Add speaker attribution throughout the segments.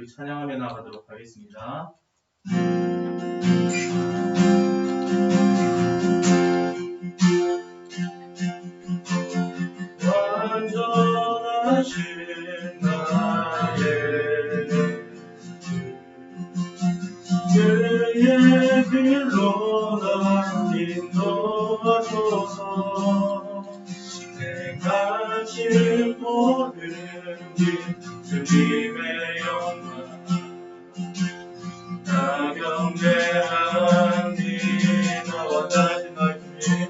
Speaker 1: 우리 찬양하며 나가도록 하겠습니다. 완전하신 나의 그의 길로 날 인도하소서. 내가 질 모든 길 주님의 영광 나 경배합니다. 완전하신 나의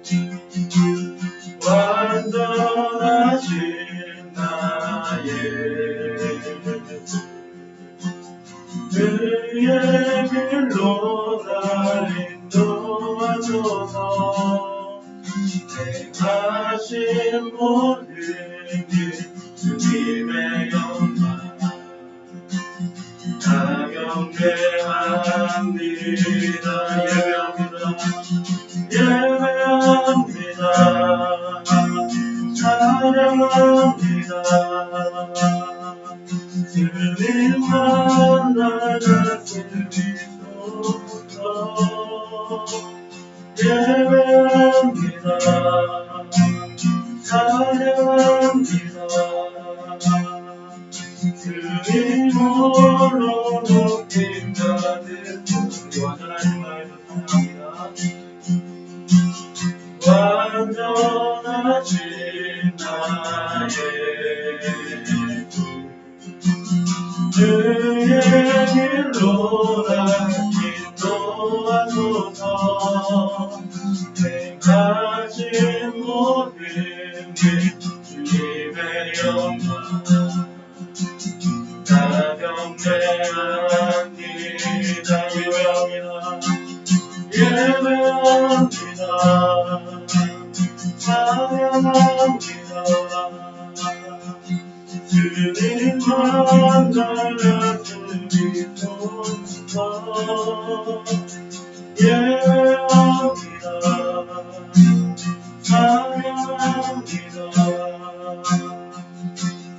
Speaker 1: 주님 완전하신 나의 그의 길로 날 인도하소서. 행하신 모든 일 주님의 영광 나 경배합니다. 예배합니다. 찬양합니다. 주님만 날 다스리소서. 예배합니다. 찬양합니다. 주님 홀로 높임 받은 완전하신 나의 찬양합니다. 완전하신 나의 그의 길로 날 인도하소서. 행하신 모든 일 주님의 영광 나 경배합니다. 예배합니다. 찬양합니다. 주님만 날 다스리소서. 예배합니다. 찬양합니다.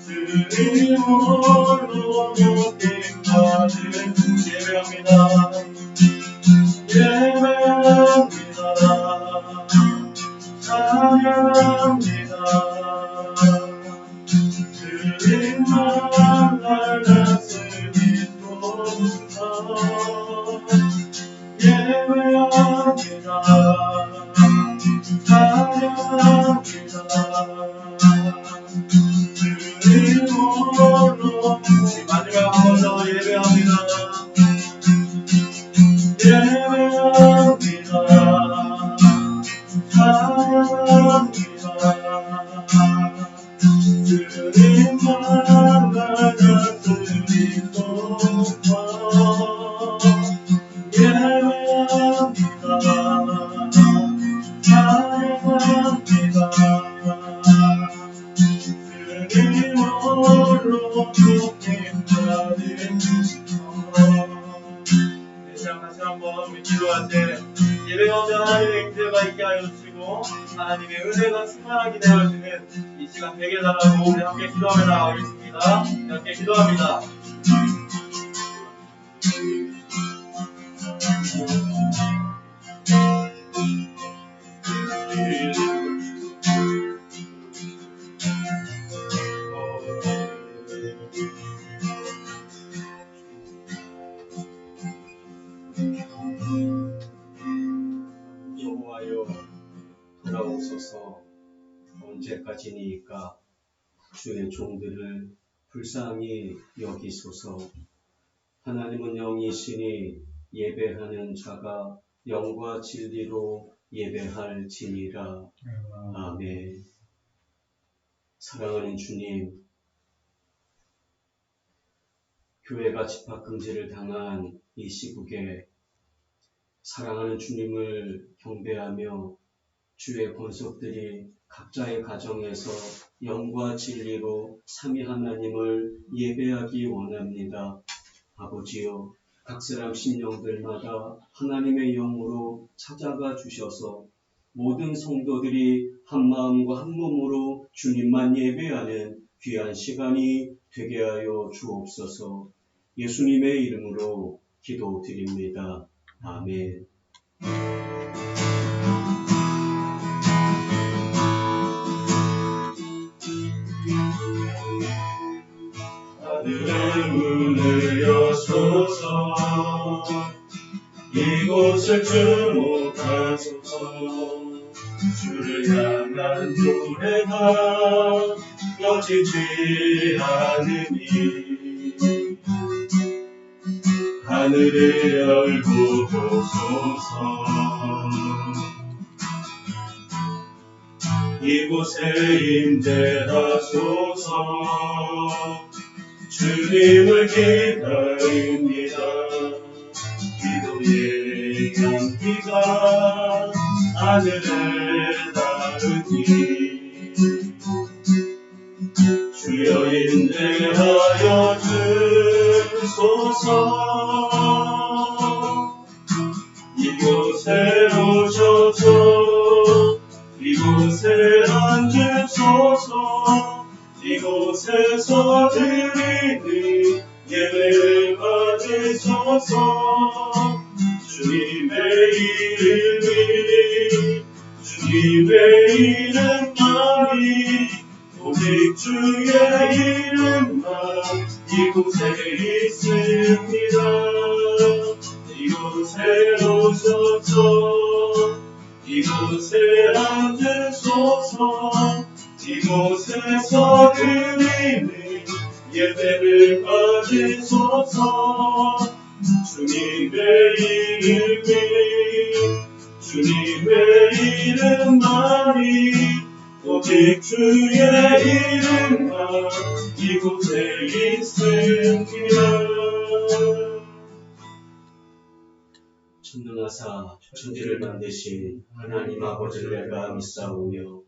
Speaker 1: 주님 홀로 높임 받은 예배합니다. 예배합니다. 찬양합니다. 주님만 날 다스리소서. 예배합니다. 찬양합니다. 주님 홀로 마지막 한 번 더 예배합니다. 예배합니다. 찬양합니다. 주님만 날 다스리소서. 예배합니다. 찬양합니다. 주님 홀로 높임 받은 이 시간 다시 한번 우리 기도할 때 예배 가운데 하나님의 임재가 있게 하여 주시고 하나님의 은혜가 충만하게 되어 주시는 이 시간 되게 달라고 우리 함께 기도하며 나가겠습니다. 함께 기도합니다.
Speaker 2: 여호와여 돌아오소서. 언제까지니까 주의 종들을 불쌍히 여기소서. 하나님은 영이시니 예배하는 자가 영과 진리로 예배할지니라. 아멘. 사랑하는 주님, 교회가 집합금지를 당한 이 시국에 사랑하는 주님을 경배하며 주의 권속들이 각자의 가정에서 영과 진리로 삼위 하나님을 예배하기 원합니다. 아버지여, 각 사람 심령들마다 하나님의 영으로 찾아가 주셔서 모든 성도들이 한 마음과 한 몸으로 주님만 예배하는 귀한 시간이 되게 하여 주옵소서. 예수님의 이름으로 기도드립니다. 아멘.
Speaker 1: 하늘의 문을 여소서. 이곳을 주목하소서. 주를 향한 노래가 꺼지지 않으니 하늘을 열고 보소서. 이곳에 임재하소서. 주님을 기다립니다. 기도의 향기가 하늘에 닿으니 주여 임재하여 주소서. 이곳에 오셔서 이곳에 앉으소서. 이곳에서 드리는 예배를 받으소서. 주님의 이름만이 오직 주의 이름만 이곳에 있습니다. 이곳에 오셔서 이곳에 앉으소서. 이곳에서 드리는 예배를 받으소서. 주님의 이름만이 오직 주의 이름만 이곳에 있습니다.
Speaker 2: 전능하사 천지를 만드신 하나님 아버지를 내가 믿사오며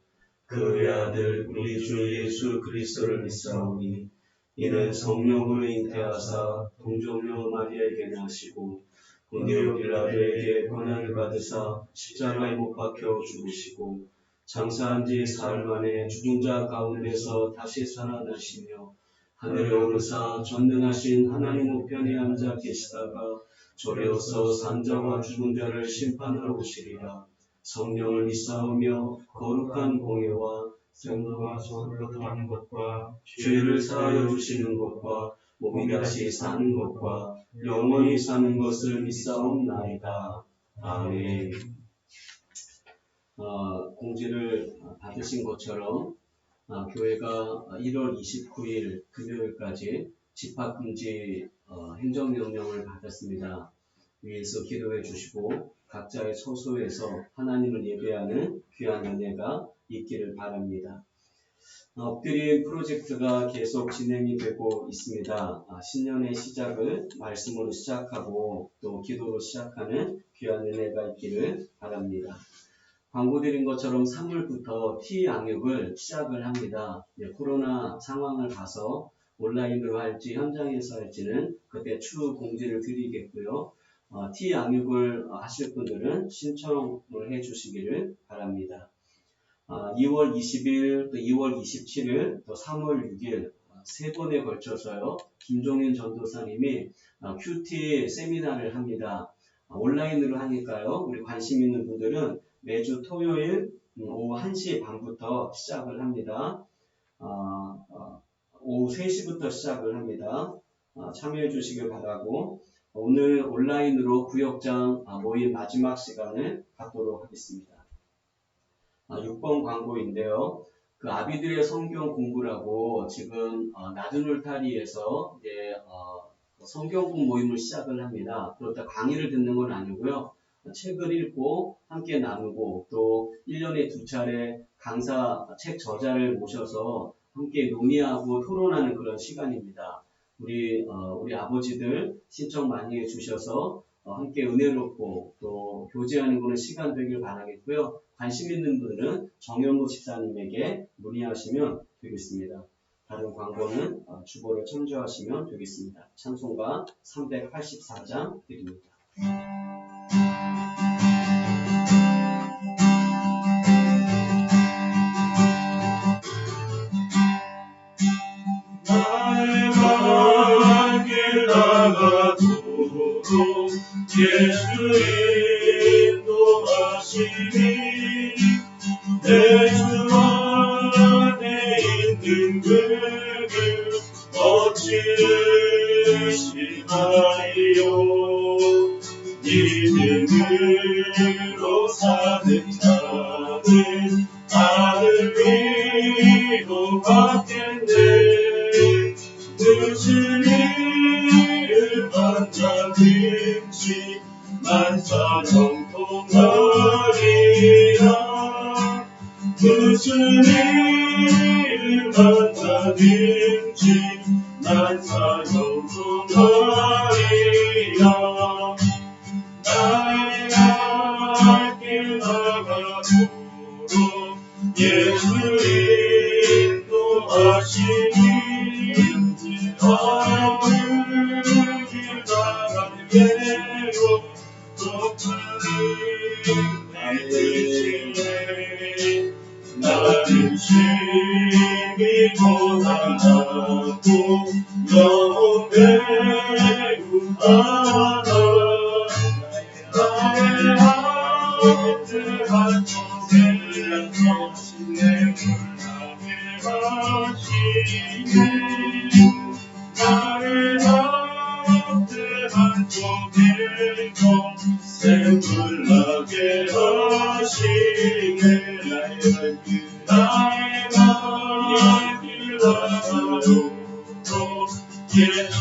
Speaker 2: 그의 아들 우리 주 예수 그리스도를 믿사오니 이는 성령으로 잉태하사 동정녀 마리아에게 나시고 본디오 빌라도에게 고난을 받으사 십자가에 못 박혀 죽으시고 장사한 지 사흘 만에 죽은 자 가운데서 다시 살아나시며 하늘에 오르사 전능하신 하나님 우편에 앉아 계시다가 저려서 산자와 죽은 자를 심판하러 오시리라. 성령을 믿사오며 거룩한 공예와 생로와 소를 하는 것과 죄를 사하여 주시는 것과 몸이 다시 사는 것과 영원히 사는 것을 믿사옵나이다. 아멘. 공지를 받으신 것처럼 교회가 1월 29일 금요일까지 집합금지 행정명령을 받았습니다. 위에서 기도해 주시고 각자의 처소에서 하나님을 예배하는 귀한 은혜가 있기를 바랍니다. 엎드린 프로젝트가 계속 진행이 되고 있습니다. 신년의 시작을 말씀으로 시작하고 또 기도로 시작하는 귀한 은혜가 있기를 바랍니다. 광고 드린 것처럼 3월부터 T양육을 시작을 합니다. 코로나 상황을 봐서 온라인으로 할지 현장에서 할지는 그때 추후 공지를 드리겠고요. T양육을 하실 분들은 신청을 해 주시기를 바랍니다. 2월 20일, 또 2월 27일, 또 3월 6일 세 번에 걸쳐서요. 김종인 전도사님이 큐티 세미나를 합니다. 온라인으로 하니까요. 우리 관심 있는 분들은 매주 토요일 오후 1시 반부터 시작을 합니다. 오후 3시부터 시작을 합니다. 참여해 주시길 바라고 오늘 온라인으로 구역장 모임 마지막 시간을 갖도록 하겠습니다. 6번 광고인데요. 그 아비들의 성경 공부라고 지금 낮은 울타리에서 이제 성경 공부 모임을 시작을 합니다. 그렇다 강의를 듣는 건 아니고요. 책을 읽고 함께 나누고 또 1년에 2차례 강사 책 저자를 모셔서 함께 논의하고 토론하는 그런 시간입니다. 우리 아버지들 신청 많이 해주셔서 함께 은혜롭고 또 교제하는 그런 시간 되길 바라겠고요. 관심 있는 분들은 정현무 집사님에게 문의하시면 되겠습니다. 다른 광고는 주보를 참조하시면 되겠습니다. 찬송가 384장 드립니다.
Speaker 1: 나의 나가도록 예수 인도하시니 내 주 안에 있는 그길 어찌으시나요 믿음으로 사는 자는 하늘 위로 받겠네 무슨 일을 만나든지 만사 형통하리라 무슨 일을 만나든지 만사 형통하리라 나의 갈 길 나가도록 예수 인도하시니 어느 길 나가게로 높은 빛이네 나는 심히 고단하고 너무 매우 많아 나의 아들 한쪽에 내 불나게 하시네 나의 아들 한쪽에서 샘불나게 하시네 나의 길 나가도록 예수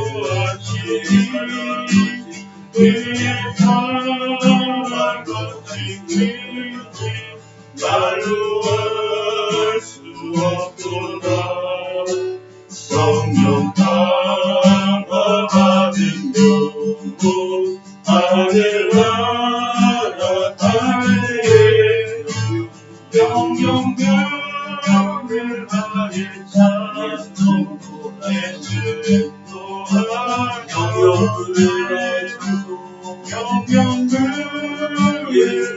Speaker 1: 인도하시니 그의 사랑 것인지 말로 할 수 없도다 성령 강화 받은 영혼 하늘나라 땅에 영영별을 하에 찬송도 예수도 영영별을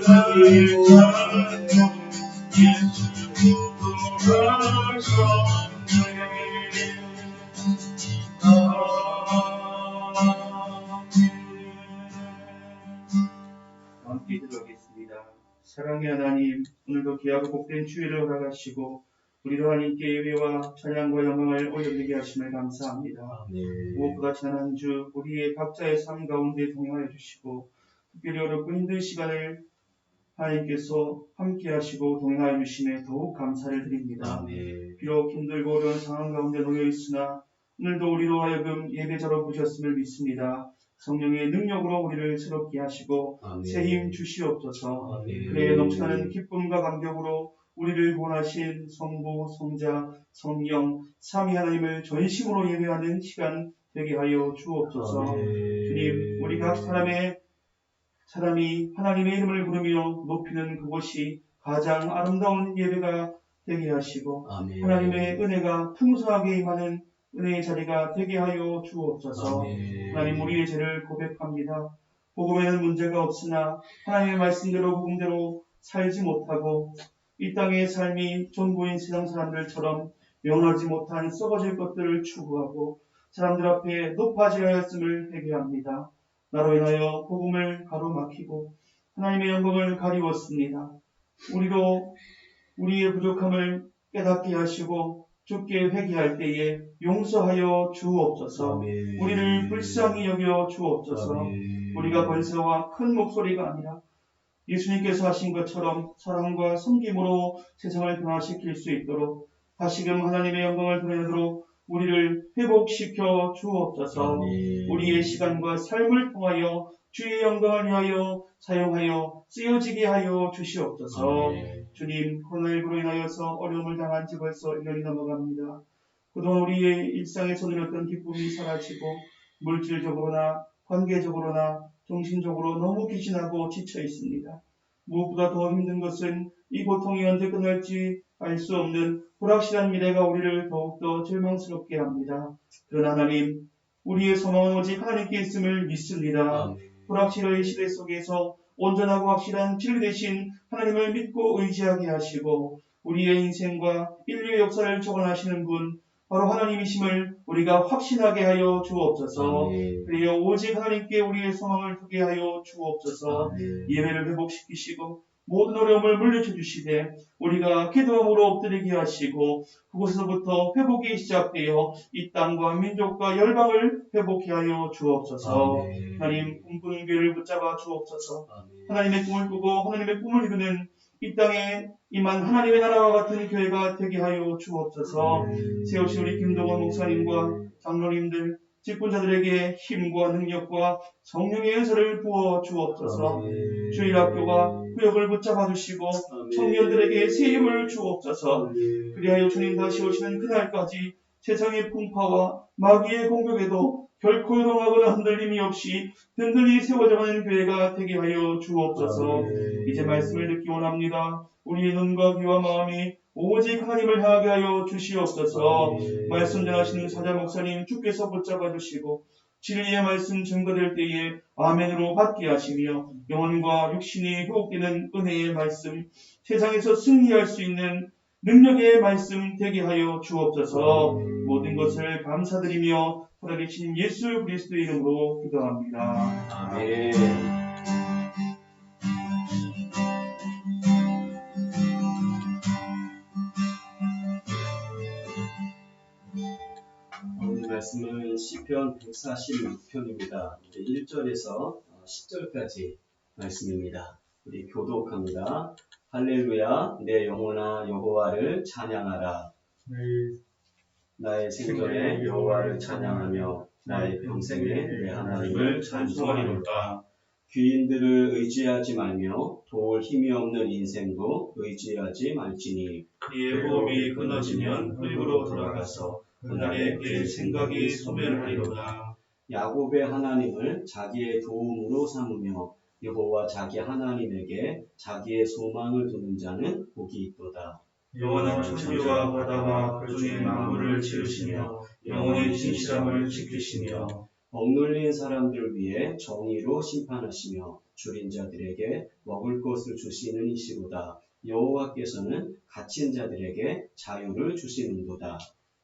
Speaker 1: 하에 찬송 예수도 하셨네
Speaker 3: 함께 기도하겠습니다. 사랑의 하나님, 오늘도 귀하고 복된 주일을 허락하시고 우리로 하나님께 예배와 찬양과 영광을 올려드리게 하심을 감사합니다. 무엇보다 지난 한 주 우리의 각자의 삶 가운데 동행하여 주시고 특별히 어렵고 힘든 시간을 하나님께서 함께 하시고 동행하여 주심에 더욱 감사를 드립니다. 비록 힘들고 어려운 상황 가운데 놓여 있으나 오늘도 우리로 하여금 예배자로 부르셨음을 믿습니다. 성령의 능력으로 우리를 새롭게 하시고 새 힘 주시옵소서. 그의 넘쳐나는 기쁨과 감격으로 우리를 구원하신 성부, 성자, 성령, 삼위 하나님을 전심으로 예배하는 시간 되게 하여 주옵소서. 주님, 우리 각 사람이 하나님의 이름을 부르며 높이는 그곳이 가장 아름다운 예배가 되게 하시고 하나님의 은혜가 풍성하게 임하는 은혜의 자리가 되게 하여 주옵소서. 하나님, 우리의 죄를 고백합니다. 복음에는 문제가 없으나 하나님의 말씀대로 복음대로 살지 못하고 이 땅의 삶이 전부인 세상 사람들처럼 영원하지 못한 썩어질 것들을 추구하고 사람들 앞에 높아지려 하였음을 회개합니다. 나로 인하여 복음을 가로막히고 하나님의 영광을 가리웠습니다. 우리도 우리의 부족함을 깨닫게 하시고 주께 회개할 때에 용서하여 주옵소서. 우리를 불쌍히 여겨 주옵소서. 우리가 권세와 큰 목소리가 아니라 예수님께서 하신 것처럼 사랑과 섬김으로 세상을 변화시킬 수 있도록 다시금 하나님의 영광을 드러내도록 우리를 회복시켜 주옵소서. 우리의 시간과 삶을 통하여 주의 영광을 위하여 사용하여 쓰여지게 하여 주시옵소서. 주님, 코로나19로 인하여서 어려움을 당한 지 벌써 1년이 넘어갑니다. 그동안 우리의 일상에서 누렸던 기쁨이 사라지고 물질적으로나 관계적으로나 정신적으로 너무 기신하고 지쳐 있습니다. 무엇보다 더 힘든 것은 이 고통이 언제 끝날지 알 수 없는 불확실한 미래가 우리를 더욱더 절망스럽게 합니다. 그러나 하나님, 우리의 소망은 오직 하나님께 있음을 믿습니다. 불확실의 시대 속에서 온전하고 확실한 진리 대신 하나님을 믿고 의지하게 하시고 우리의 인생과 인류의 역사를 주관하시는 분, 바로 하나님이심을 우리가 확신하게 하여 주옵소서. 그리여 오직 하나님께 우리의 소망을 두게 하여 주옵소서. 예배를 회복시키시고 모든 어려움을 물리쳐 주시되 우리가 기도함으로 엎드리게 하시고 그곳에서부터 회복이 시작되어 이 땅과 민족과 열방을 회복케 하여 주옵소서. 하나님 꿈꾸는 교회를 붙잡아 주옵소서. 하나님의 꿈을 꾸고 하나님의 꿈을 이루는 이 땅에 임한 하나님의 나라와 같은 교회가 되게 하여 주옵소서. 세우신 우리 김동원 목사님과 장로님들 직분자들에게 힘과 능력과 성령의 은사를 부어 주옵소서. 주일학교가 구역을 붙잡아 주시고 청년들에게 새 힘을 주옵소서. 그리하여 주님 다시 오시는 그날까지 세상의 풍파와 마귀의 공격에도 결코 요동하거나 흔들림이 없이 든든히 세워져가는 교회가 되게 하여 주옵소서. 이제 말씀을 듣기 원합니다. 우리의 눈과 귀와 마음이 오직 하나님을 향하게 하여 주시옵소서. 말씀 전하시는 사자 목사님 주께서 붙잡아 주시고 진리의 말씀 증거될 때에 아멘으로 받게 하시며 영혼과 육신이 회복되는 은혜의 말씀, 세상에서 승리할 수 있는 능력의 말씀 되게 하여 주옵소서. 모든 것을 감사드리며 살아계신 예수 그리스도의 이름으로 기도합니다.
Speaker 2: 아멘. 오늘 말씀은 시편 146편입니다. 1절에서 10절까지 말씀입니다. 우리 교독합니다. 할렐루야, 내 영혼아 여호와를 찬양하라. 나의 생전에 여호와를 찬양하며 나의 평생에 내 하나님을 찬송하리로다. 귀인들을 의지하지 말며 도울 힘이 없는 인생도 의지하지 말지니
Speaker 3: 그의 호흡이 끊어지면 흙으로 돌아가서 그날에 그의 생각이 소멸하리로다.
Speaker 2: 야곱의 하나님을 자기의 도움으로 삼으며 여호와 자기 하나님에게 자기의 소망을 두는 자는 복이 있도다.
Speaker 3: 여호와는 천지와 바다와 그 중에 만물을 지으시며 영혼의 진실함을 지키시며
Speaker 2: 억눌린 사람들을 위해 정의로 심판하시며 줄인 자들에게 먹을 것을 주시는 이시로다. 여호와께서는 갇힌 자들에게 자유를 주시는도다.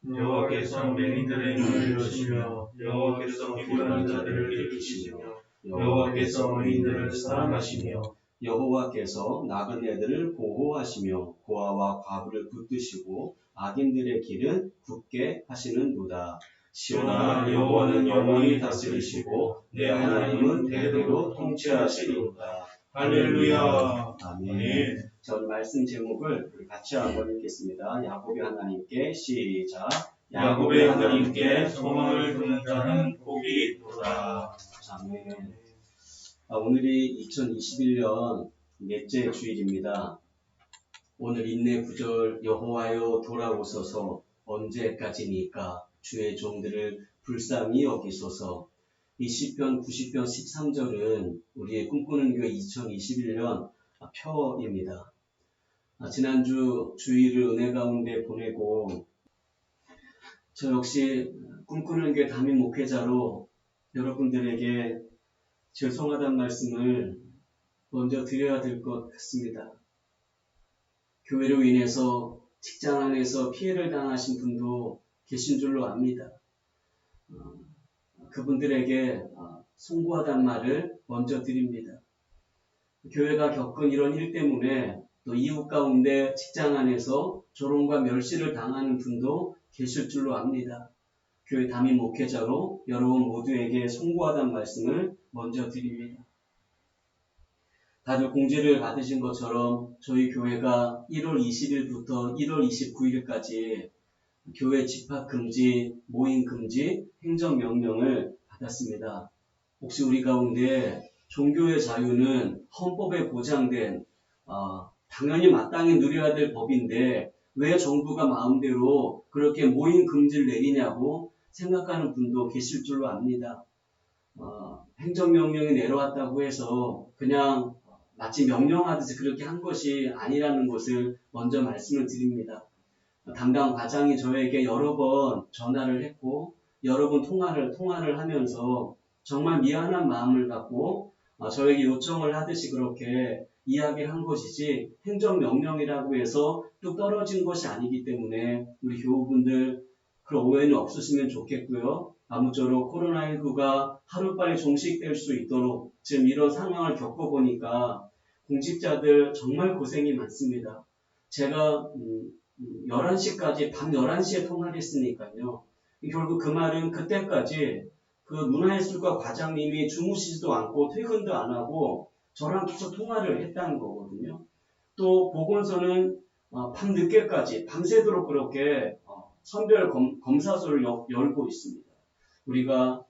Speaker 3: 여호와께서 맹인들의 눈을 여시며 여호와께서 피곤한 자들을 일으키시며 여호와께서 의인들을 사랑하시며
Speaker 2: 여호와께서 나그네들을 보호하시며 고아와 과부를 붙드시고 악인들의 길은 굳게 하시는도다.
Speaker 3: 시온아 여호와는 영원히 다스리시고 내 하나님은 대대로 통치하시리로다. 할렐루야.
Speaker 2: 아멘. 전 말씀 제목을 같이 한번 읽겠습니다. 야곱의 하나님께 시작.
Speaker 3: 야곱의 하나님께 소망을 두는 자는 복이 있도다.
Speaker 2: 아멘. 오늘이 2021년 넷째 주일입니다. 오늘 인내 구절 여호와여 돌아오소서 언제까지니까 주의 종들을 불쌍히 여기소서. 이 시편 90편 13절은 우리의 꿈꾸는 교회 2021년 표입니다. 지난주 주일을 은혜 가운데 보내고 저 역시 꿈꾸는 교회 담임 목회자로 여러분들에게 죄송하다는 말씀을 먼저 드려야 될 것 같습니다. 교회로 인해서 직장 안에서 피해를 당하신 분도 계신 줄로 압니다. 그분들에게 송구하다는 말을 먼저 드립니다. 교회가 겪은 이런 일 때문에 또 이웃 가운데 직장 안에서 조롱과 멸시를 당하는 분도 계실 줄로 압니다. 교회 담임 목회자로 여러분 모두에게 송구하다는 말씀을 먼저 드립니다. 다들 공지를 받으신 것처럼 저희 교회가 1월 20일부터 1월 29일까지 교회 집합 금지, 모임 금지 행정명령을 받았습니다. 혹시 우리 가운데 종교의 자유는 헌법에 보장된 당연히 마땅히 누려야 될 법인데 왜 정부가 마음대로 그렇게 모임 금지를 내리냐고 생각하는 분도 계실 줄로 압니다. 행정명령이 내려왔다고 해서 그냥 마치 명령하듯이 그렇게 한 것이 아니라는 것을 먼저 말씀을 드립니다. 담당 과장이 저에게 여러 번 전화를 했고 여러 번 통화를 하면서 정말 미안한 마음을 갖고 저에게 요청을 하듯이 그렇게 이야기를 한 것이지 행정명령이라고 해서 뚝 떨어진 것이 아니기 때문에 우리 교우분들 그런 오해는 없으시면 좋겠고요. 아무쪼록 코로나19가 하루빨리 종식될 수 있도록 지금 이런 상황을 겪어보니까 공직자들 정말 고생이 많습니다. 제가 11시까지 밤 11시에 통화를 했으니까요. 결국 그 말은 그때까지 그 문화예술과 과장님이 주무시지도 않고 퇴근도 안 하고 저랑 계속 통화를 했다는 거거든요. 또 보건소는 밤 늦게까지 밤새도록 그렇게 선별 검사소를 열고 있습니다. 우리가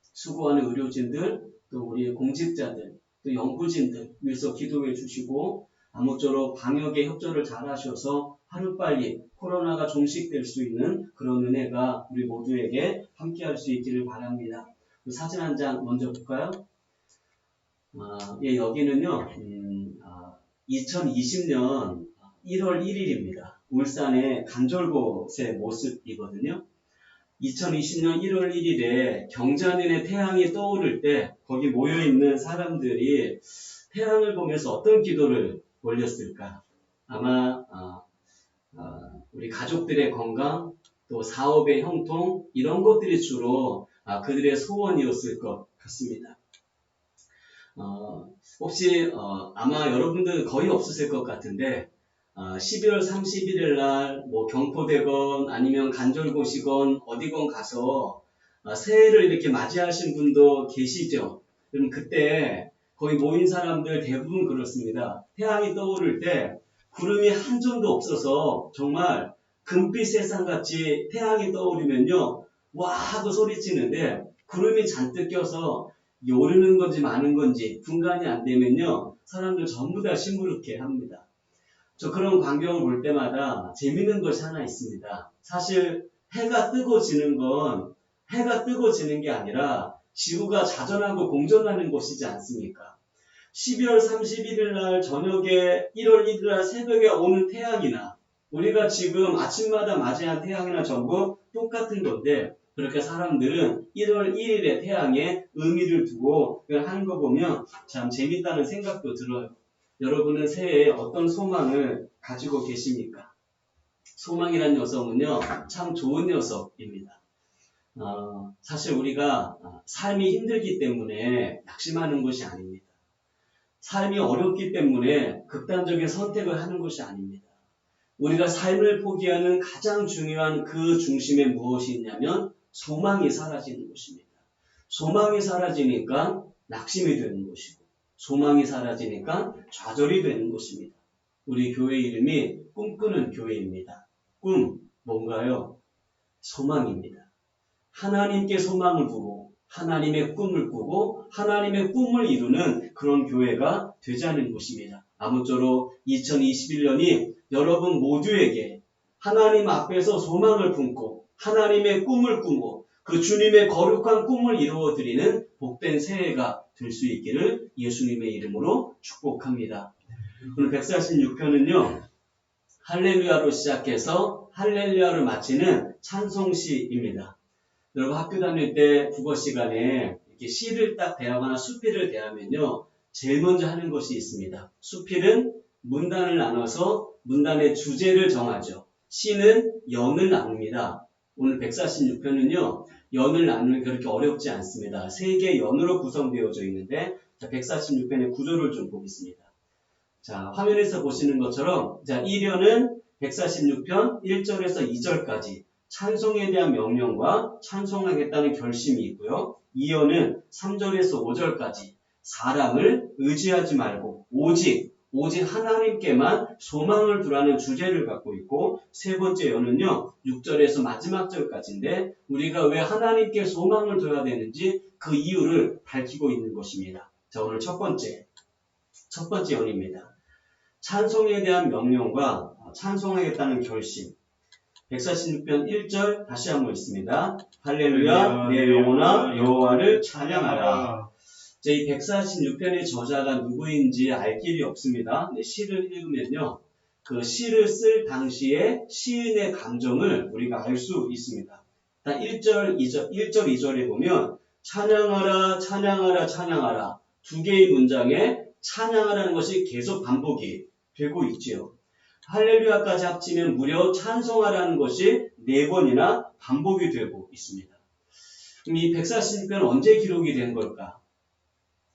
Speaker 2: 수고하는 의료진들, 또 우리 공직자들, 또 연구진들 위해서 기도해 주시고 아무쪼록 방역에 협조를 잘 하셔서 하루빨리 코로나가 종식될 수 있는 그런 은혜가 우리 모두에게 함께할 수 있기를 바랍니다. 사진 한 장 먼저 볼까요? 예, 여기는요, 2020년 1월 1일입니다. 울산의 간절곶의 모습이거든요. 2020년 1월 1일에 경자년의 태양이 떠오를 때 거기 모여있는 사람들이 태양을 보면서 어떤 기도를 올렸을까? 아마 우리 가족들의 건강, 또 사업의 형통 이런 것들이 주로 그들의 소원이었을 것 같습니다. 혹시 아마 여러분들 거의 없으실 것 같은데 12월 31일 날 뭐 경포대건 아니면 간절곶이건 어디건 가서 새해를 이렇게 맞이하신 분도 계시죠. 그럼 그때 거기 모인 사람들 대부분 그렇습니다. 태양이 떠오를 때 구름이 한 점도 없어서 정말 금빛 세상같이 태양이 떠오르면요 와 하고 소리치는데 구름이 잔뜩 껴서 오르는 건지 마는 건지 분간이 안 되면요 사람들 전부 다 시무룩해 합니다. 저 그런 광경을 볼 때마다 재밌는 것이 하나 있습니다. 사실 해가 뜨고 지는 건 해가 뜨고 지는 게 아니라 지구가 자전하고 공전하는 곳이지 않습니까? 12월 31일 날 저녁에 1월 1일 날 새벽에 오는 태양이나 우리가 지금 아침마다 맞이한 태양이나 전부 똑같은 건데 그렇게 사람들은 1월 1일의 태양에 의미를 두고 하는 거 보면 참 재밌다는 생각도 들어요. 여러분은 새해에 어떤 소망을 가지고 계십니까? 소망이라는 녀석은요, 참 좋은 녀석입니다. 사실 우리가 삶이 힘들기 때문에 낙심하는 것이 아닙니다. 삶이 어렵기 때문에 극단적인 선택을 하는 것이 아닙니다. 우리가 삶을 포기하는 가장 중요한 그 중심에 무엇이 있냐면 소망이 사라지는 것입니다. 소망이 사라지니까 낙심이 되는 것이고 소망이 사라지니까 좌절이 되는 것입니다. 우리 교회 이름이 꿈꾸는 교회입니다. 꿈, 뭔가요? 소망입니다. 하나님께 소망을 두고 하나님의 꿈을 꾸고 하나님의 꿈을 이루는 그런 교회가 되자는 것입니다. 아무쪼록 2021년이 여러분 모두에게 하나님 앞에서 소망을 품고 하나님의 꿈을 꾸고 그 주님의 거룩한 꿈을 이루어드리는 복된 새해가 될 수 있기를 예수님의 이름으로 축복합니다. 오늘 146편은요. 할렐루야로 시작해서 할렐루야로 마치는 찬송시입니다. 여러분 학교 다닐 때 국어 시간에 이렇게 시를 딱 대하거나 수필을 대하면요. 제일 먼저 하는 것이 있습니다. 수필은 문단을 나눠서 문단의 주제를 정하죠. 시는 연을 나눕니다. 오늘 146편은요. 연을 나누는 게 그렇게 어렵지 않습니다. 3개의 연으로 구성되어져 있는데 146편의 구조를 좀 보겠습니다. 자, 화면에서 보시는 것처럼 자, 1연은 146편 1절에서 2절까지 찬송에 대한 명령과 찬송하겠다는 결심이 있고요. 2연은 3절에서 5절까지 사람을 의지하지 말고 오직 하나님께만 소망을 두라는 주제를 갖고 있고 세 번째 연은요. 6절에서 마지막 절까지인데 우리가 왜 하나님께 소망을 둬야 되는지 그 이유를 밝히고 있는 것입니다. 자, 오늘 첫 번째 연입니다. 찬송에 대한 명령과 찬송하겠다는 결심. 146편 1절 다시 한번 있습니다. 할렐루야 내 영혼아 여호와를 찬양하라. 이 146편의 저자가 누구인지 알 길이 없습니다. 시를 읽으면요. 그 시를 쓸 당시에 시인의 감정을 우리가 알 수 있습니다. 1절, 2절에 보면 찬양하라 찬양하라 찬양하라 두 개의 문장에 찬양하라는 것이 계속 반복이 되고 있지요. 할렐루야까지 합치면 무려 찬송하라는 것이 4번이나 반복이 되고 있습니다. 그럼 이 146편은 언제 기록이 된 걸까?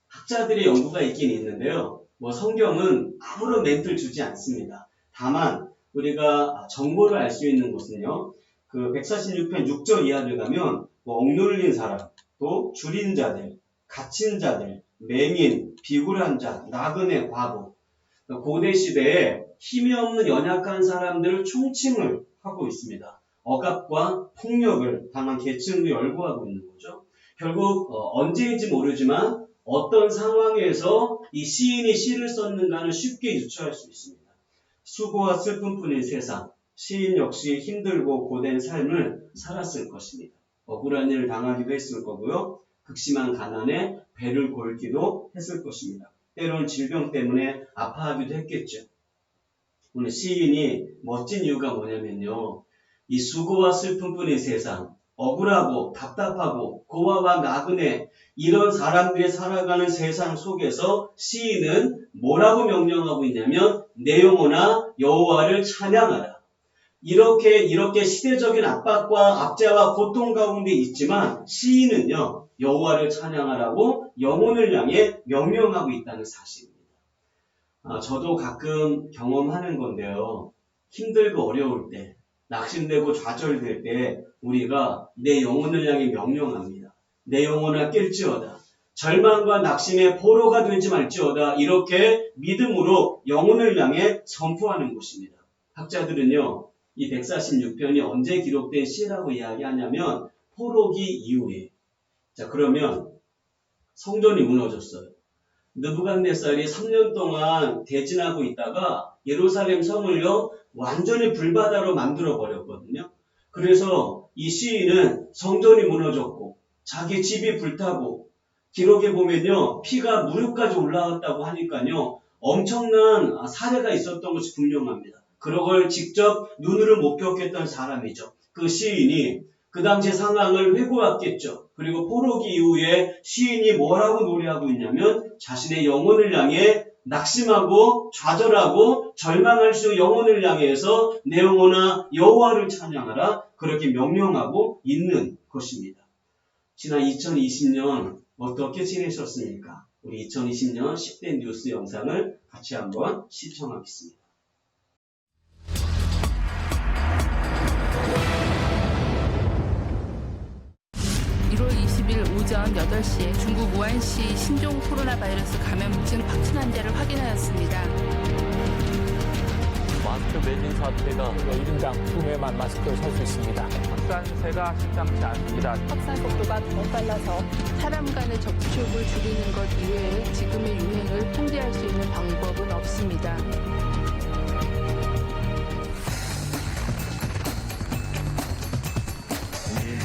Speaker 2: 학자들의 연구가 있긴 있는데요. 성경은 아무런 멘트를 주지 않습니다. 다만 우리가 정보를 알 수 있는 것은요. 그 146편 6절 이하를 가면 억눌린 사람, 또 줄인 자들, 갇힌 자들, 맹인, 비굴한 자, 나그네, 과부. 고대 시대에 힘이 없는 연약한 사람들을 총칭을 하고 있습니다. 억압과 폭력을 당한 계층을 열거하고 있는 거죠. 결국 언제인지 모르지만 어떤 상황에서 이 시인이 시를 썼는가는 쉽게 유추할 수 있습니다. 수고와 슬픔뿐인 세상, 시인 역시 힘들고 고된 삶을 살았을 것입니다. 억울한 일을 당하기도 했을 거고요. 극심한 가난에 배를 골기도 했을 것입니다. 때로는 질병 때문에 아파하기도 했겠죠. 오늘 시인이 멋진 이유가 뭐냐면요. 이 수고와 슬픔뿐인 세상, 억울하고 답답하고 고아와 나그네 이런 사람들이 살아가는 세상 속에서 시인은 뭐라고 명령하고 있냐면 내 영혼아 여호와를 찬양하라. 이렇게 시대적인 압박과 압제와 고통 가운데 있지만 시인은요 여호와를 찬양하라고 영혼을 향해 명령하고 있다는 사실입니다. 저도 가끔 경험하는 건데요. 힘들고 어려울 때, 낙심되고 좌절될 때 우리가 내 영혼을 향해 명령합니다. 내 영혼아 깰지어다. 절망과 낙심의 포로가 되지 말지어다. 이렇게 믿음으로 영혼을 향해 선포하는 것입니다. 학자들은요. 이 146편이 언제 기록된 시라고 이야기하냐면 포로기 이후에. 자, 그러면 성전이 무너졌어요. 느부갓네살이 3년 동안 대진하고 있다가 예루살렘 성을요 완전히 불바다로 만들어 버렸거든요. 그래서 이 시인은 성전이 무너졌고 자기 집이 불타고 기록에 보면요 피가 무릎까지 올라왔다고 하니까요 엄청난 사례가 있었던 것이 분명합니다. 그런 걸 직접 눈으로 목격했던 사람이죠. 그 시인이 그 당시 상황을 회고했겠죠. 그리고 포로기 이후에 시인이 뭐라고 노래하고 있냐면 자신의 영혼을 향해 낙심하고 좌절하고 절망할 수 영혼을 향해서 내 영혼아 여호와를 찬양하라 그렇게 명령하고 있는 것입니다. 지난 2020년 어떻게 지내셨습니까? 우리 2020년 10대 뉴스 영상을 같이 한번 시청하겠습니다.
Speaker 4: 1월 20일 오전 8시에 중국 우한시 신종 코로나 바이러스 감염증 확진 환자를 확인하였습니다.
Speaker 5: 마스크 매진 사태가
Speaker 6: 1인당 2매만 마스크를 살 수 있습니다.
Speaker 5: 확산세가 심상치 않습니다.
Speaker 4: 확산 속도가 더 빨라서 사람 간의 접촉을 줄이는 것 이외에 지금의 유행을 통제할 수 있는 방법은 없습니다.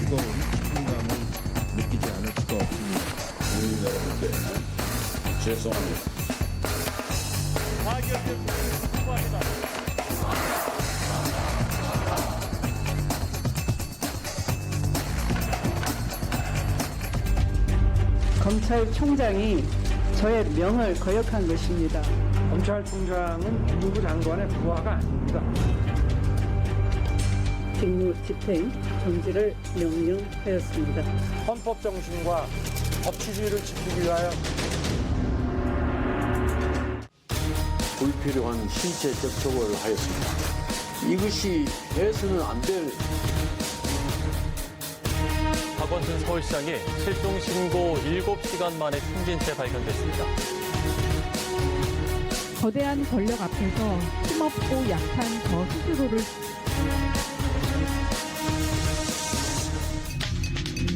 Speaker 7: 무거운 책임감을 느끼지 않을 수가 없습니다. 국민 여러분께 죄송합니다.
Speaker 8: 검찰총장이 저의 명을 거역한 것입니다.
Speaker 6: 검찰총장은 법무부 장관의 부하가 아닙니다.
Speaker 8: 직무 집행 정지를 명령하였습니다.
Speaker 6: 헌법 정신과 법치주의를 지키기 위하여
Speaker 9: 불필요한 신체 접촉을 하였습니다. 이것이 해서는 안 될.
Speaker 5: 박원순 서울시장이 실종 신고 7시간 만에 숨진 채 발견됐습니다.
Speaker 10: 거대한 권력 앞에서 힘없고 약한 저 스스로를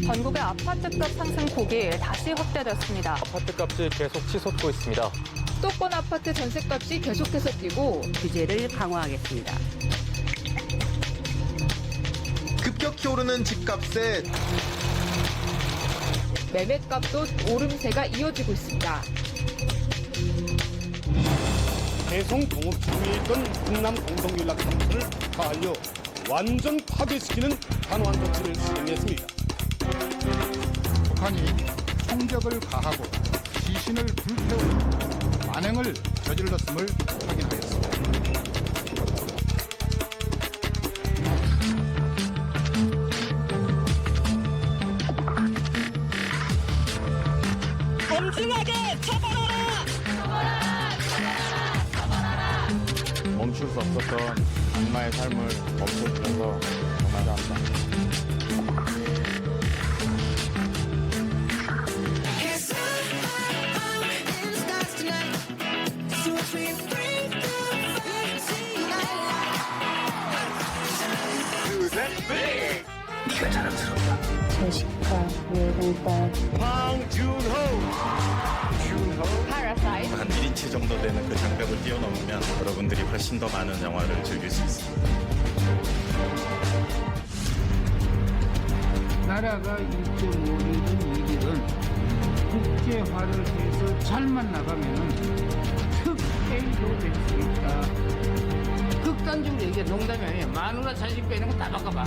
Speaker 11: 전국의 아파트값 상승폭이 다시 확대됐습니다.
Speaker 5: 아파트값이 계속 치솟고 있습니다.
Speaker 11: 수도권 아파트 전셋값이 계속해서 뛰고
Speaker 8: 규제를 강화하겠습니다.
Speaker 12: 급격히 오르는 집값에
Speaker 11: 매매값도 오름세가 이어지고 있습니다.
Speaker 13: 대성 동업 중이던 충남 공동연락사무소를 가하여 완전 파괴시키는 단호한 조치를 시행했습니다.
Speaker 7: 북한이 총격을 가하고 시신을 불태우는 만행을 저질렀음을 확인하였습니다.
Speaker 14: 엄중하게 처벌하라!
Speaker 15: 멈출 수 없었던 악마의 삶을 멈춰주셔서 정말 감사합니다.
Speaker 16: 네가 자랑스럽다.
Speaker 17: 제시카, 예동딸,
Speaker 13: 황준호,
Speaker 11: 파라사이트.
Speaker 18: 한 1인치 정도 되는 그 장벽을 뛰어넘으면 여러분들이 훨씬 더 많은 영화를 즐길 수 있습니다.
Speaker 19: 나라가 1.5이든 2이든 국제화를 해서 잘만 나가면은 특혜도 될 수 있다. 극단적으로 얘기해. 농담이 아니에요. 마누라 자식 빼는 거 다 바꿔봐.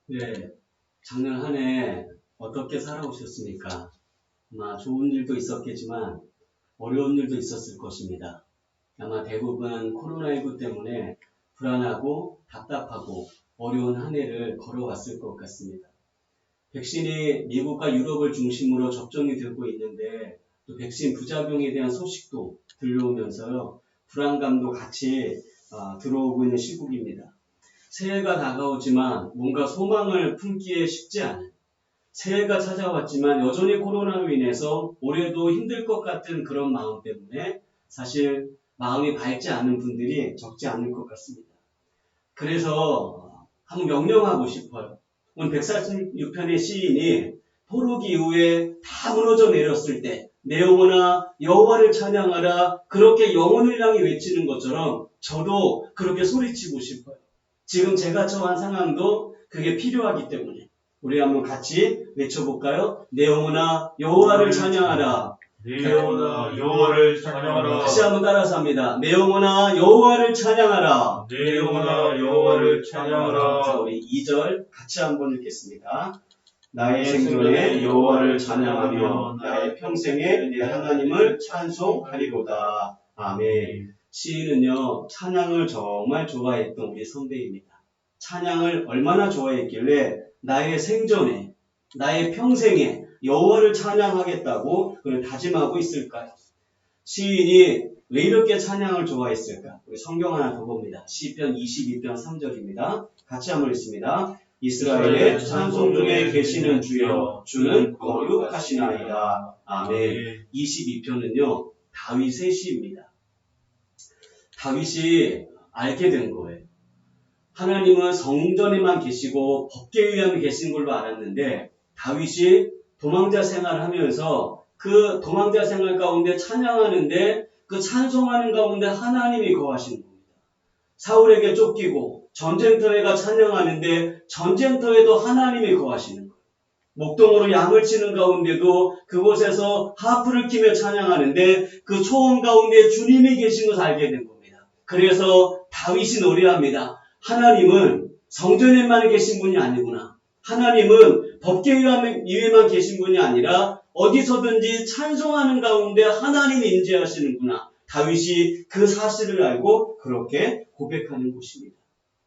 Speaker 2: 네, 작년 한 해 어떻게 살아오셨습니까? 아마 좋은 일도 있었겠지만 어려운 일도 있었을 것입니다. 아마 대부분 코로나19 때문에 불안하고 답답하고 어려운 한 해를 걸어왔을 것 같습니다. 백신이 미국과 유럽을 중심으로 접종이 되고 있는데 또 백신 부작용에 대한 소식도 들려오면서요, 불안감도 같이 들어오고 있는 시국입니다. 새해가 다가오지만 뭔가 소망을 품기에 쉽지 않은, 새해가 찾아왔지만 여전히 코로나로 인해서 올해도 힘들 것 같은 그런 마음 때문에 사실 마음이 밝지 않은 분들이 적지 않을 것 같습니다. 그래서 한번 명령하고 싶어요. 오늘 146편의 시인이 포로기 이후에 다 무너져 내렸을 때 내 영혼아 여호와를 찬양하라, 그렇게 영혼을 향해 외치는 것처럼 저도 그렇게 소리치고 싶어요. 지금 제가 처한 상황도 그게 필요하기 때문에 우리 한번 같이 외쳐볼까요? 내 영혼아 여호와를 찬양하라.
Speaker 1: 내 영혼아 여호와를 찬양하라.
Speaker 2: 다시 한번 따라서 합니다. 내 영혼아 여호와를 찬양하라.
Speaker 1: 내 영혼아 여호와를 찬양하라.
Speaker 2: 자, 우리 2절 같이 한번 읽겠습니다. 나의 생존에 여호와를 찬양하며 나의 평생에 내 하나님을 찬송하리로다. 아멘. 시인은요, 찬양을 정말 좋아했던 우리 선배입니다. 찬양을 얼마나 좋아했길래 나의 생전에, 나의 평생에 여호와를 찬양하겠다고 그를 다짐하고 있을까요? 시인이 왜 이렇게 찬양을 좋아했을까? 우리 성경 하나 더 봅니다. 시편 22편 3절입니다. 같이 한번 읽습니다. 이스라엘의 찬송 중에 계시는 주여, 주는 거룩하시나이다. 아멘. 22편은요, 다윗의 시입니다. 다윗이 알게 된 거예요. 하나님은 성전에만 계시고 법궤 위에 계신 걸로 알았는데 다윗이 도망자 생활을 하면서 그 도망자 생활 가운데 찬양하는데 그 찬송하는 가운데 하나님이 거하시는 겁니다. 사울에게 쫓기고 전쟁터에 가 찬양하는데 전쟁터에도 하나님이 거하시는 거예요. 목동으로 양을 치는 가운데도 그곳에서 하프를 키며 찬양하는데 그 초원 가운데 주님이 계신 것을 알게 된 겁니다. 그래서 다윗이 노래합니다. 하나님은 성전에만 계신 분이 아니구나. 하나님은 법궤 위에만 계신 분이 아니라 어디서든지 찬송하는 가운데 하나님이 임재하시는구나. 다윗이 그 사실을 알고 그렇게 고백하는 곳입니다.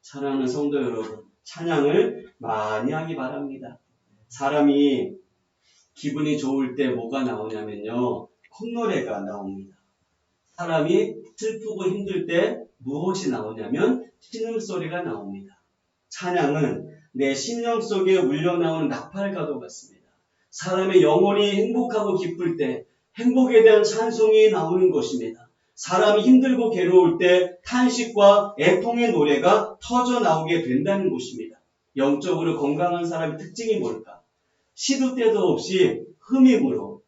Speaker 2: 사랑하는 성도 여러분, 찬양을 많이 하기 바랍니다. 사람이 기분이 좋을 때 뭐가 나오냐면요, 콧노래가 나옵니다. 사람이 슬프고 힘들 때 무엇이 나오냐면 신음소리가 나옵니다. 찬양은 내 심령 속에 울려나오는 나팔과도 같습니다. 사람의 영혼이 행복하고 기쁠 때 행복에 대한 찬송이 나오는 것입니다. 사람이 힘들고 괴로울 때 탄식과 애통의 노래가 터져 나오게 된다는 것입니다. 영적으로 건강한 사람의 특징이 뭘까? 시도 때도 없이 흠임으로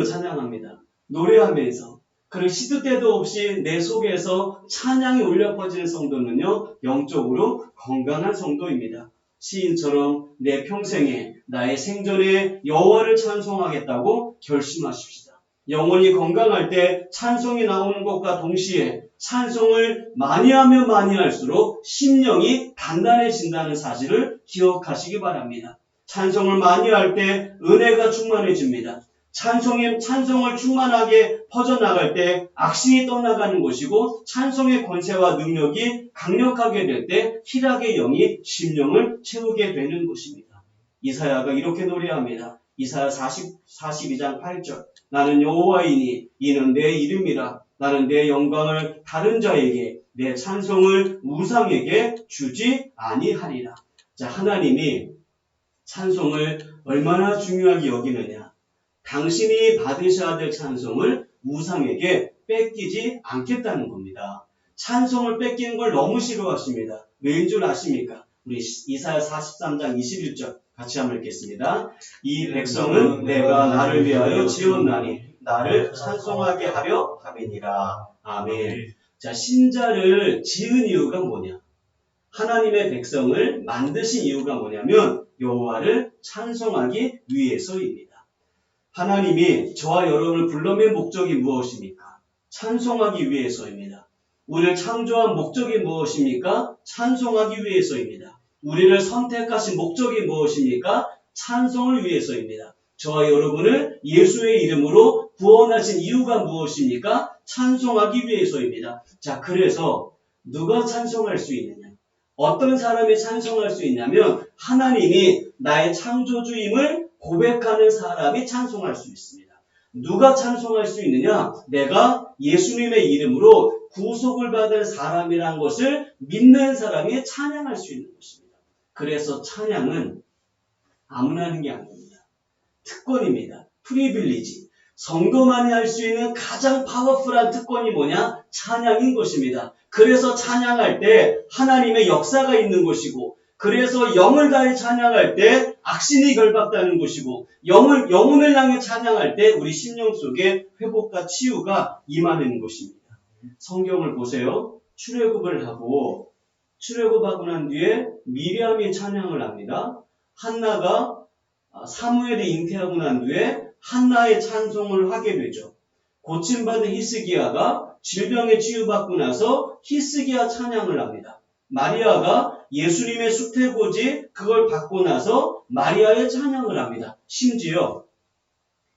Speaker 2: 찬양합니다. 노래하면서. 그리고 시도 때도 없이 내 속에서 찬양이 울려 퍼지는 성도는요, 영적으로 건강한 성도입니다. 시인처럼 내 평생에 나의 생전에 여호와를 찬송하겠다고 결심하십시다. 영혼이 건강할 때 찬송이 나오는 것과 동시에 찬송을 많이 하면 많이 할수록 심령이 단단해진다는 사실을 기억하시기 바랍니다. 찬송을 많이 할 때 은혜가 충만해집니다. 찬송을 충만하게 퍼져나갈 때 악신이 떠나가는 것이고, 찬송의 권세와 능력이 강력하게 될 때 희락의 영이 심령을 채우게 되는 것입니다. 이사야가 이렇게 노래합니다. 이사야 42장 8절. 나는 여호와이니 이는 내 이름이라. 나는 내 영광을 다른 자에게, 내 찬송을 우상에게 주지 아니하리라. 자, 하나님이 찬송을 얼마나 중요하게 여기느냐. 당신이 받으셔야 될 찬송을 우상에게 뺏기지 않겠다는 겁니다. 찬송을 뺏기는 걸 너무 싫어하십니다. 왜인 줄 아십니까? 우리 이사야 43장 21절 같이 한번 읽겠습니다. 이 백성은 내가 나를 위하여 지었나니 나를 찬송하게 하려 함이니라. 아멘. 자, 신자를 지은 이유가 뭐냐? 하나님의 백성을 만드신 이유가 뭐냐면 여호와를 찬송하기 위해서입니다. 하나님이 저와 여러분을 불러낸 목적이 무엇입니까? 찬송하기 위해서입니다. 우리를 창조한 목적이 무엇입니까? 찬송하기 위해서입니다. 우리를 선택하신 목적이 무엇입니까? 찬송을 위해서입니다. 저와 여러분을 예수의 이름으로 구원하신 이유가 무엇입니까? 찬송하기 위해서입니다. 자, 그래서 누가 찬송할 수 있느냐? 어떤 사람이 찬송할 수 있냐면 하나님이 나의 창조주임을 고백하는 사람이 찬송할 수 있습니다. 누가 찬송할 수 있느냐? 내가 예수님의 이름으로 구속을 받은 사람이란 것을 믿는 사람이 찬양할 수 있는 것입니다. 그래서 찬양은 아무나 하는 게 아닙니다. 특권입니다. 프리빌리지. 성도만이 할 수 있는 가장 파워풀한 특권이 뭐냐? 찬양인 것입니다. 그래서 찬양할 때 하나님의 역사가 있는 것이고, 그래서 영을 다해 찬양할 때 악신이 결박되는 것이고, 영혼을 향해 찬양할 때 우리 심령 속에 회복과 치유가 임하는 것입니다. 성경을 보세요. 출애굽하고 난 뒤에 미리암이 찬양을 합니다. 한나가 사무엘이 잉태하고 난 뒤에 한나의 찬송을 하게 되죠. 고침받은 히스기야가 질병에 치유받고 나서 히스기야 찬양을 합니다. 마리아가 예수님의 수태고지 그걸 받고 나서 마리아의 찬양을 합니다. 심지어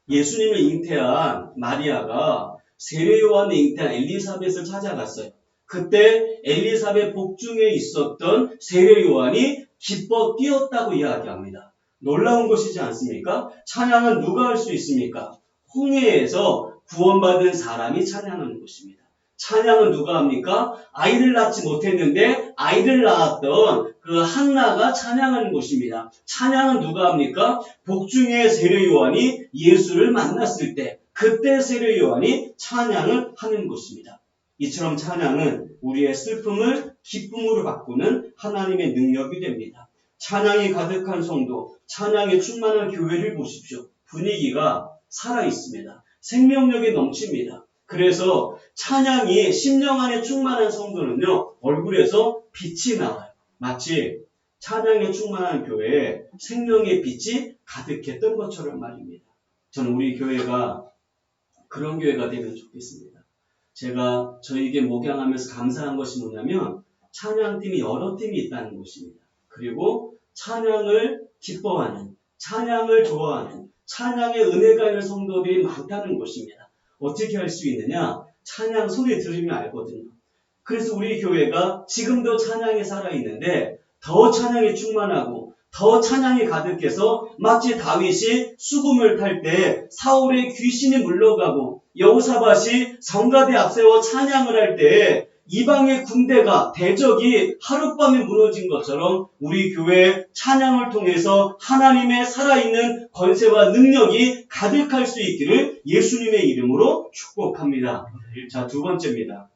Speaker 2: 예수님을 잉태한 마리아가 세례요한을 잉태한 엘리사벳을 찾아갔어요. 그때 엘리사벳 복중에 있었던 세례요한이 기뻐 뛰었다고 이야기합니다. 놀라운 것이지 않습니까? 찬양은 누가 할 수 있습니까? 홍해에서 구원받은 사람이 찬양하는 것입니다. 찬양은 누가 합니까? 아이를 낳지 못했는데 아이를 낳았던 그 한나가 찬양하는 것입니다. 찬양은 누가 합니까? 복중의 세례요한이 예수를 만났을 때 그때 세례요한이 찬양을 하는 것입니다. 이처럼 찬양은 우리의 슬픔을 기쁨으로 바꾸는 하나님의 능력이 됩니다. 찬양이 가득한 성도, 찬양이 충만한 교회를 보십시오. 분위기가 살아있습니다. 생명력이 넘칩니다. 그래서 찬양이 심령 안에 충만한 성도는요, 얼굴에서 빛이 나와요. 마치 찬양에 충만한 교회에 생명의 빛이 가득했던 것처럼 말입니다. 저는 우리 교회가 그런 교회가 되면 좋겠습니다. 제가 저에게 목양하면서 감사한 것이 뭐냐면 찬양팀이 여러 팀이 있다는 것입니다. 그리고 찬양을 기뻐하는, 찬양을 좋아하는, 찬양의 은혜가 있는 성도들이 많다는 것입니다. 어떻게 할 수 있느냐? 찬양 소리 들으면 알거든요. 그래서 우리 교회가 지금도 찬양이 살아있는데 더 찬양이 충만하고 더 찬양이 가득해서 마치 다윗이 수금을 탈 때 사울의 귀신이 물러가고 여호사밧이 성가대 앞세워 찬양을 할 때 이방의 군대가 대적이 하룻밤에 무너진 것처럼 우리 교회 찬양을 통해서 하나님의 살아있는 권세와 능력이 가득할 수 있기를 예수님의 이름으로 축복합니다. 자, 두 번째입니다.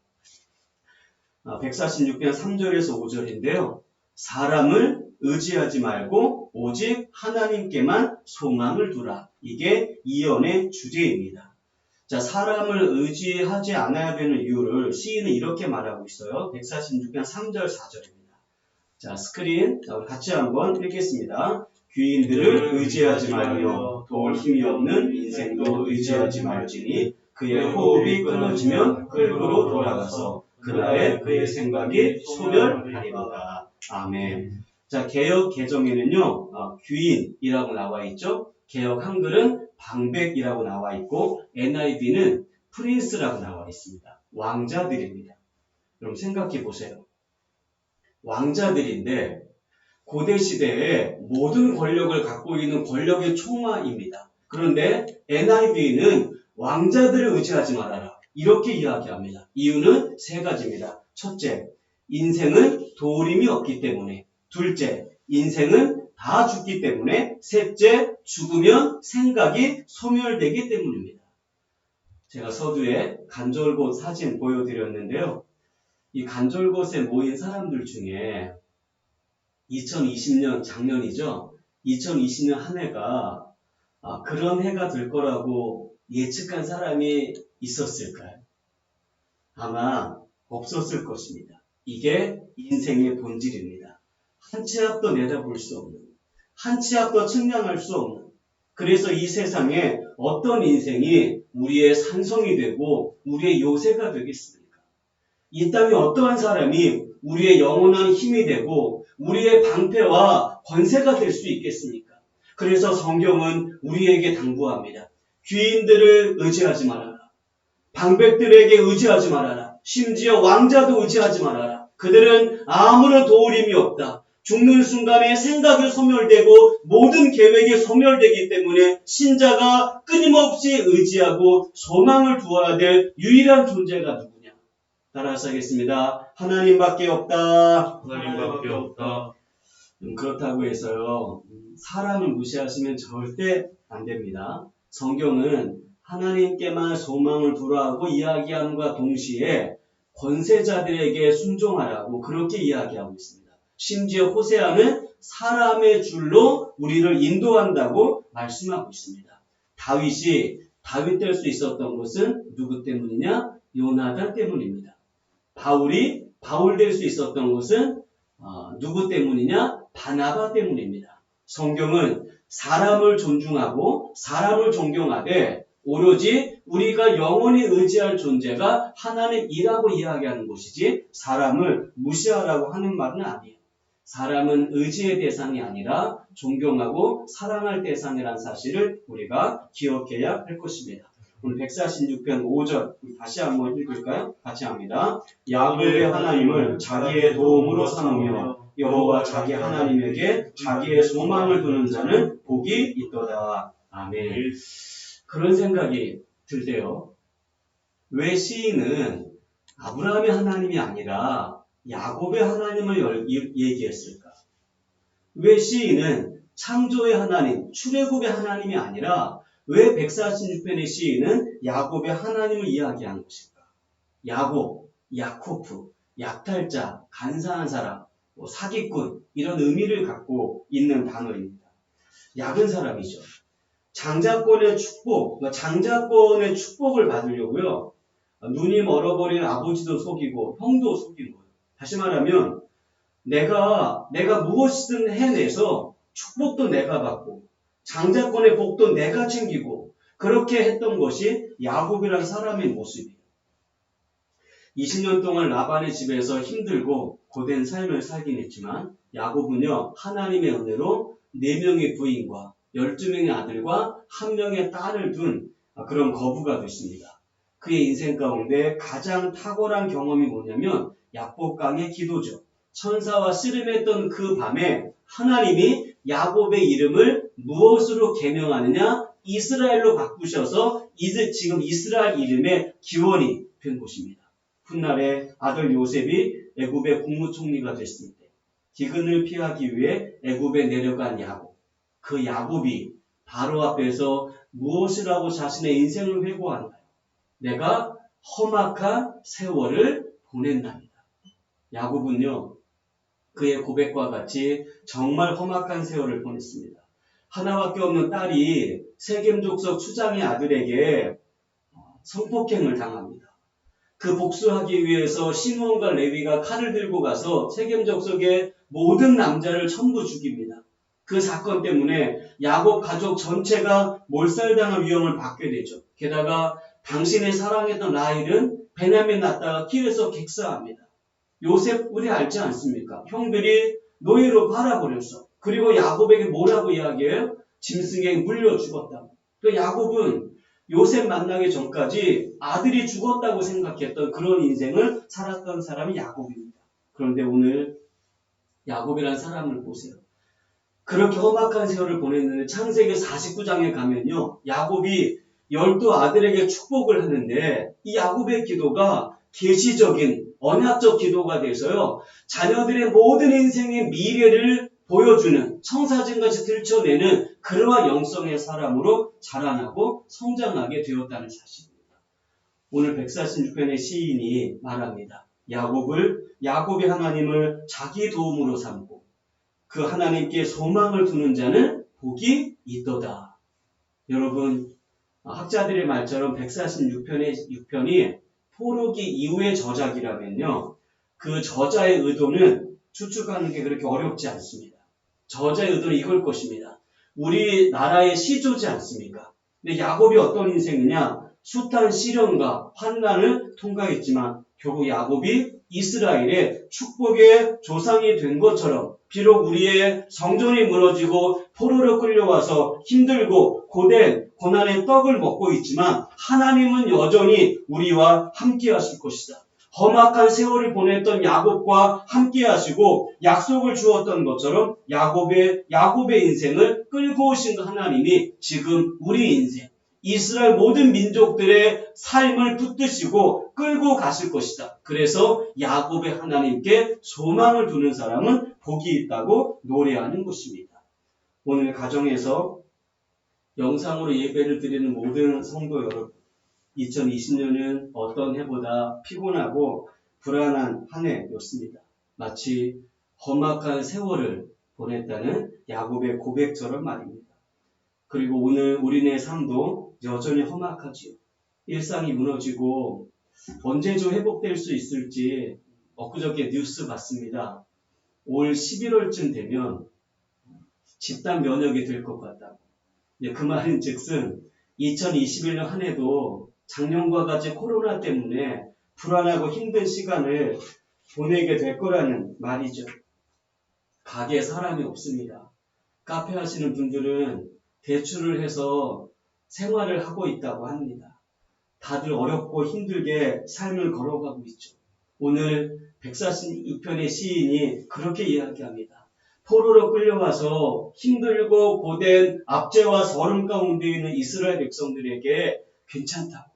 Speaker 2: 146편 3절에서 5절인데요. 사람을 의지하지 말고 오직 하나님께만 소망을 두라. 이게 이언의 주제입니다. 자, 사람을 의지하지 않아야 되는 이유를 시인은 이렇게 말하고 있어요. 146편 3절 4절입니다. 자, 스크린 같이 한번 읽겠습니다. 귀인들을 의지하지 말며 도울 힘이 없는 인생도 의지하지 말지니 그의 호흡이 끊어지면 끌고로 돌아가서 그날에 그의 생각이 소멸하리로다. 아멘. 자, 개역 개정에는요, 귀인이라고 나와 있죠. 개역 한글은 방백이라고 나와 있고 NIV는 프린스라고 나와 있습니다. 왕자들입니다. 여러분 생각해 보세요. 왕자들인데 고대 시대에 모든 권력을 갖고 있는 권력의 총화입니다. 그런데 NIV는 왕자들을 의지하지 말아라. 이렇게 이야기합니다. 이유는 세 가지입니다. 첫째, 인생은 도림이 없기 때문에. 둘째, 인생은 다 죽기 때문에. 셋째, 죽으면 생각이 소멸되기 때문입니다. 제가 서두에 간절곶 사진 보여드렸는데요. 이 간절곶에 모인 사람들 중에 2020년 작년이죠. 2020년 한 해가 그런 해가 될 거라고 예측한 사람이 있었을까요? 아마 없었을 것입니다. 이게 인생의 본질입니다. 한 치 앞도 내다볼 수 없는, 한 치 앞도 측량할 수 없는, 그래서 이 세상에 어떤 인생이 우리의 산성이 되고 우리의 요새가 되겠습니까? 이 땅에 어떠한 사람이 우리의 영원한 힘이 되고 우리의 방패와 권세가 될 수 있겠습니까? 그래서 성경은 우리에게 당부합니다. 귀인들을 의지하지 말아라. 방백들에게 의지하지 말아라. 심지어 왕자도 의지하지 말아라. 그들은 아무런 도울림이 없다. 죽는 순간에 생각이 소멸되고 모든 계획이 소멸되기 때문에 신자가 끊임없이 의지하고 소망을 두어야 될 유일한 존재가 누구냐? 따라서 하겠습니다. 하나님밖에 없다.
Speaker 1: 하나님밖에 없다.
Speaker 2: 그렇다고 해서요, 사람을 무시하시면 절대 안 됩니다. 성경은 하나님께만 소망을 두라고 이야기함과 동시에 권세자들에게 순종하라고 그렇게 이야기하고 있습니다. 심지어 호세아는 사람의 줄로 우리를 인도한다고 말씀하고 있습니다. 다윗이 다윗 될 수 있었던 것은 누구 때문이냐? 요나단 때문입니다. 바울이 바울 될 수 있었던 것은 누구 때문이냐? 바나바 때문입니다. 성경은 사람을 존중하고 사람을 존경하되 오로지 우리가 영원히 의지할 존재가 하나님이라고 이야기하는 것이지 사람을 무시하라고 하는 말은 아니에요. 사람은 의지의 대상이 아니라 존경하고 사랑할 대상이라는 사실을 우리가 기억해야 할 것입니다. 오늘 146편 5절 다시 한번 읽을까요? 같이 합니다. 야곱의 하나님을 자기의 도움으로 삼으며 여호와 자기 하나님에게 자기의 소망을 두는 자는 복이 있도다. 아멘. 그런 생각이 들 때요. 왜 시인은 아브라함의 하나님이 아니라 야곱의 하나님을 얘기했을까? 왜 시인은 창조의 하나님, 출애굽의 하나님이 아니라 왜 146편의 시인은 야곱의 하나님을 이야기한 것일까? 야곱, 야코프, 약탈자, 간사한 사람, 사기꾼 이런 의미를 갖고 있는 단어입니다. 약은 사람이죠. 장자권의 축복을 받으려고요. 눈이 멀어버린 아버지도 속이고 형도 속인 거예요. 다시 말하면 내가 무엇이든 해내서 축복도 내가 받고 장자권의 복도 내가 챙기고 그렇게 했던 것이 야곱이라는 사람의 모습이에요. 20년 동안 라반의 집에서 힘들고 고된 삶을 살긴 했지만 야곱은요 하나님의 은혜로 4명의 부인과 12명의 아들과 1명의 딸을 둔 그런 거부가 됐습니다. 그의 인생 가운데 가장 탁월한 경험이 뭐냐면 약복강의 기도죠. 천사와 씨름했던 그 밤에 하나님이 야곱의 이름을 무엇으로 개명하느냐? 이스라엘로 바꾸셔서 지금 이스라엘 이름의 기원이 된 곳입니다. 훗날에 아들 요셉이 애굽의 국무총리가 됐을 때 기근을 피하기 위해 애굽에 내려간 야곱. 그 야곱이 바로 앞에서 무엇을 하고 자신의 인생을 회고한가요? 내가 험악한 세월을 보낸답니다. 야곱은요, 그의 고백과 같이 정말 험악한 세월을 보냈습니다. 하나밖에 없는 딸이 세겜 족속 수장의 아들에게 성폭행을 당합니다. 그 복수하기 위해서 시므온과 레위가 칼을 들고 가서 세겜 족속의 모든 남자를 전부 죽입니다. 그 사건 때문에 야곱 가족 전체가 몰살당할 위험을 받게 되죠. 게다가 당신의 사랑했던 라헬은 베냐민 낳다가 길에서 객사합니다. 요셉 우리 알지 않습니까? 형들이 노예로 팔아버렸어. 그리고 야곱에게 뭐라고 이야기해요? 짐승에게 물려 죽었다고. 그 야곱은 요셉 만나기 전까지 아들이 죽었다고 생각했던 그런 인생을 살았던 사람이 야곱입니다. 그런데 오늘 야곱이라는 사람을 보세요. 그렇게 험악한 세월을 보냈는데 창세기 49장에 가면요. 야곱이 12아들에게 축복을 하는데 이 야곱의 기도가 계시적인 언약적 기도가 돼서요. 자녀들의 모든 인생의 미래를 보여주는 청사진같이 들춰내는 그러한 영성의 사람으로 자라나고 성장하게 되었다는 사실입니다. 오늘 146편의 시인이 말합니다. 야곱이 하나님을 자기 도움으로 삼고 그 하나님께 소망을 두는 자는 복이 있도다. 여러분, 학자들의 말처럼 146편의 6편이 포로기 이후의 저작이라면요. 그 저자의 의도는 추측하는 게 그렇게 어렵지 않습니다. 저자의 의도는 이걸 것입니다. 우리나라의 시조지 않습니까? 근데 야곱이 어떤 인생이냐? 숱한 시련과 환난을 통과했지만 결국 야곱이 이스라엘의 축복의 조상이 된 것처럼 비록 우리의 성전이 무너지고 포로로 끌려와서 힘들고 고된 고난의 떡을 먹고 있지만 하나님은 여전히 우리와 함께 하실 것이다. 험악한 세월을 보냈던 야곱과 함께 하시고 약속을 주었던 것처럼 야곱의 인생을 끌고 오신 하나님이 지금 우리 인생, 이스라엘 모든 민족들의 삶을 붙드시고 끌고 가실 것이다. 그래서 야곱의 하나님께 소망을 두는 사람은 복이 있다고 노래하는 것입니다. 오늘 가정에서 영상으로 예배를 드리는 모든 성도 여러분, 2020년은 어떤 해보다 피곤하고 불안한 한 해였습니다. 마치 험악한 세월을 보냈다는 야곱의 고백처럼 말입니다. 그리고 오늘 우리네 삶도 여전히 험악하지요. 일상이 무너지고 언제쯤 회복될 수 있을지 엊그저께 뉴스 봤습니다. 올 11월쯤 되면 집단 면역이 될 것 같다고. 그 말인 즉슨 2021년 한 해도 작년과 같이 코로나 때문에 불안하고 힘든 시간을 보내게 될 거라는 말이죠. 가게에 사람이 없습니다. 카페 하시는 분들은 대출을 해서 생활을 하고 있다고 합니다. 다들 어렵고 힘들게 삶을 걸어가고 있죠. 오늘 146편의 시인이 그렇게 이야기합니다. 포로로 끌려와서 힘들고 고된 압제와 서름 가운데 있는 이스라엘 백성들에게 괜찮다고,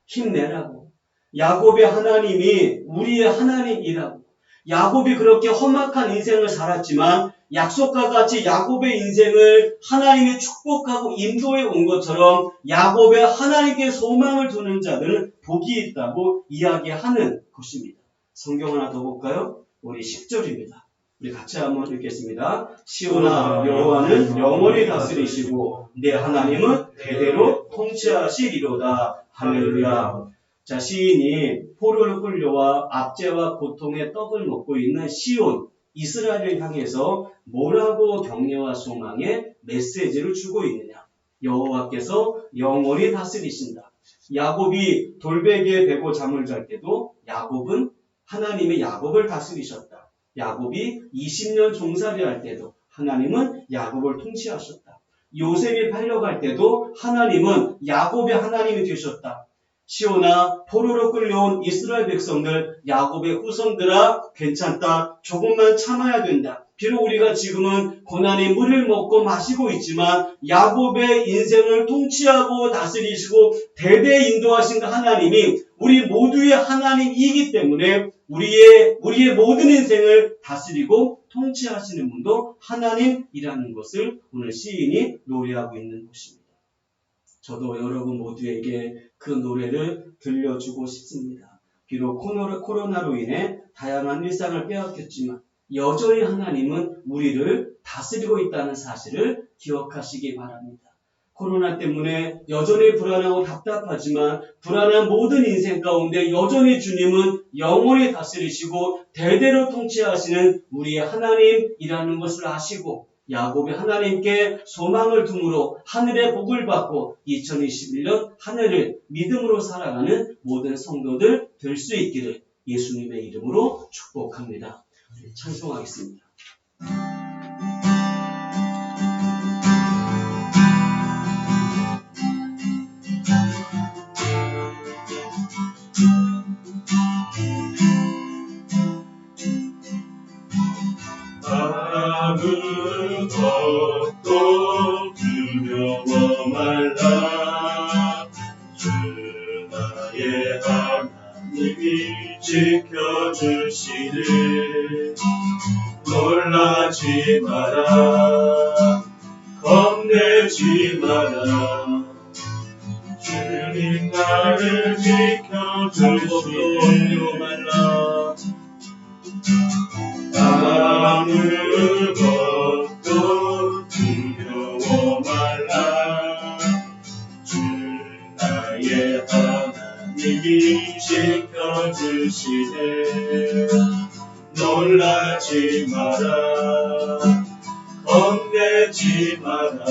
Speaker 2: 힘내라고, 야곱의 하나님이 우리의 하나님이라고, 야곱이 그렇게 험악한 인생을 살았지만 약속과 같이 야곱의 인생을 하나님이 축복하고 인도해 온 것처럼 야곱의 하나님께 소망을 두는 자들은 복이 있다고 이야기하는 것입니다. 성경 하나 더 볼까요? 우리 10절입니다. 우리 같이 한번 읽겠습니다. 시온아, 여호와는 영원히 다스리시고 내 하나님은 대대로 통치하시리로다. 할렐루야. 자, 시인이 포로로 끌려와 압제와 고통의 떡을 먹고 있는 시온, 이스라엘을 향해서 뭐라고 격려와 소망의 메시지를 주고 있느냐? 여호와께서 영원히 다스리신다. 야곱이 돌베개에 베고 잠을 잘 때도 야곱은 하나님의 야곱을 다스리셨다. 야곱이 20년 종살이 할 때도 하나님은 야곱을 통치하셨다. 요셉이 팔려갈 때도 하나님은 야곱의 하나님이 되셨다. 시온아, 포로로 끌려온 이스라엘 백성들, 야곱의 후손들아, 괜찮다. 조금만 참아야 된다. 비록 우리가 지금은 고난의 물을 먹고 마시고 있지만 야곱의 인생을 통치하고 다스리시고 대대 인도하신 하나님이 우리 모두의 하나님이기 때문에 우리의 모든 인생을 다스리고 통치하시는 분도 하나님이라는 것을 오늘 시인이 노래하고 있는 것입니다. 저도 여러분 모두에게 그 노래를 들려주고 싶습니다. 비록 코로나로 인해 다양한 일상을 빼앗겼지만 여전히 하나님은 우리를 다스리고 있다는 사실을 기억하시기 바랍니다. 코로나 때문에 여전히 불안하고 답답하지만 불안한 모든 인생 가운데 여전히 주님은 영원히 다스리시고 대대로 통치하시는 우리의 하나님이라는 것을 아시고 야곱이 하나님께 소망을 둠으로 하늘의 복을 받고 2021년 한 해를 믿음으로 살아가는 모든 성도들 될 수 있기를 예수님의 이름으로 축복합니다. 찬송하겠습니다.
Speaker 1: 아무것도 두려워 말라. 주 나의 하나님이 지켜주시네. 놀라지 마라. 겁내지 마라. 주님 나를 지켜주시네. 말라. 아무것도 두려워 말라. 주 나의 하나님이 지켜주시네. 놀라지 마라. 겁내지 마라.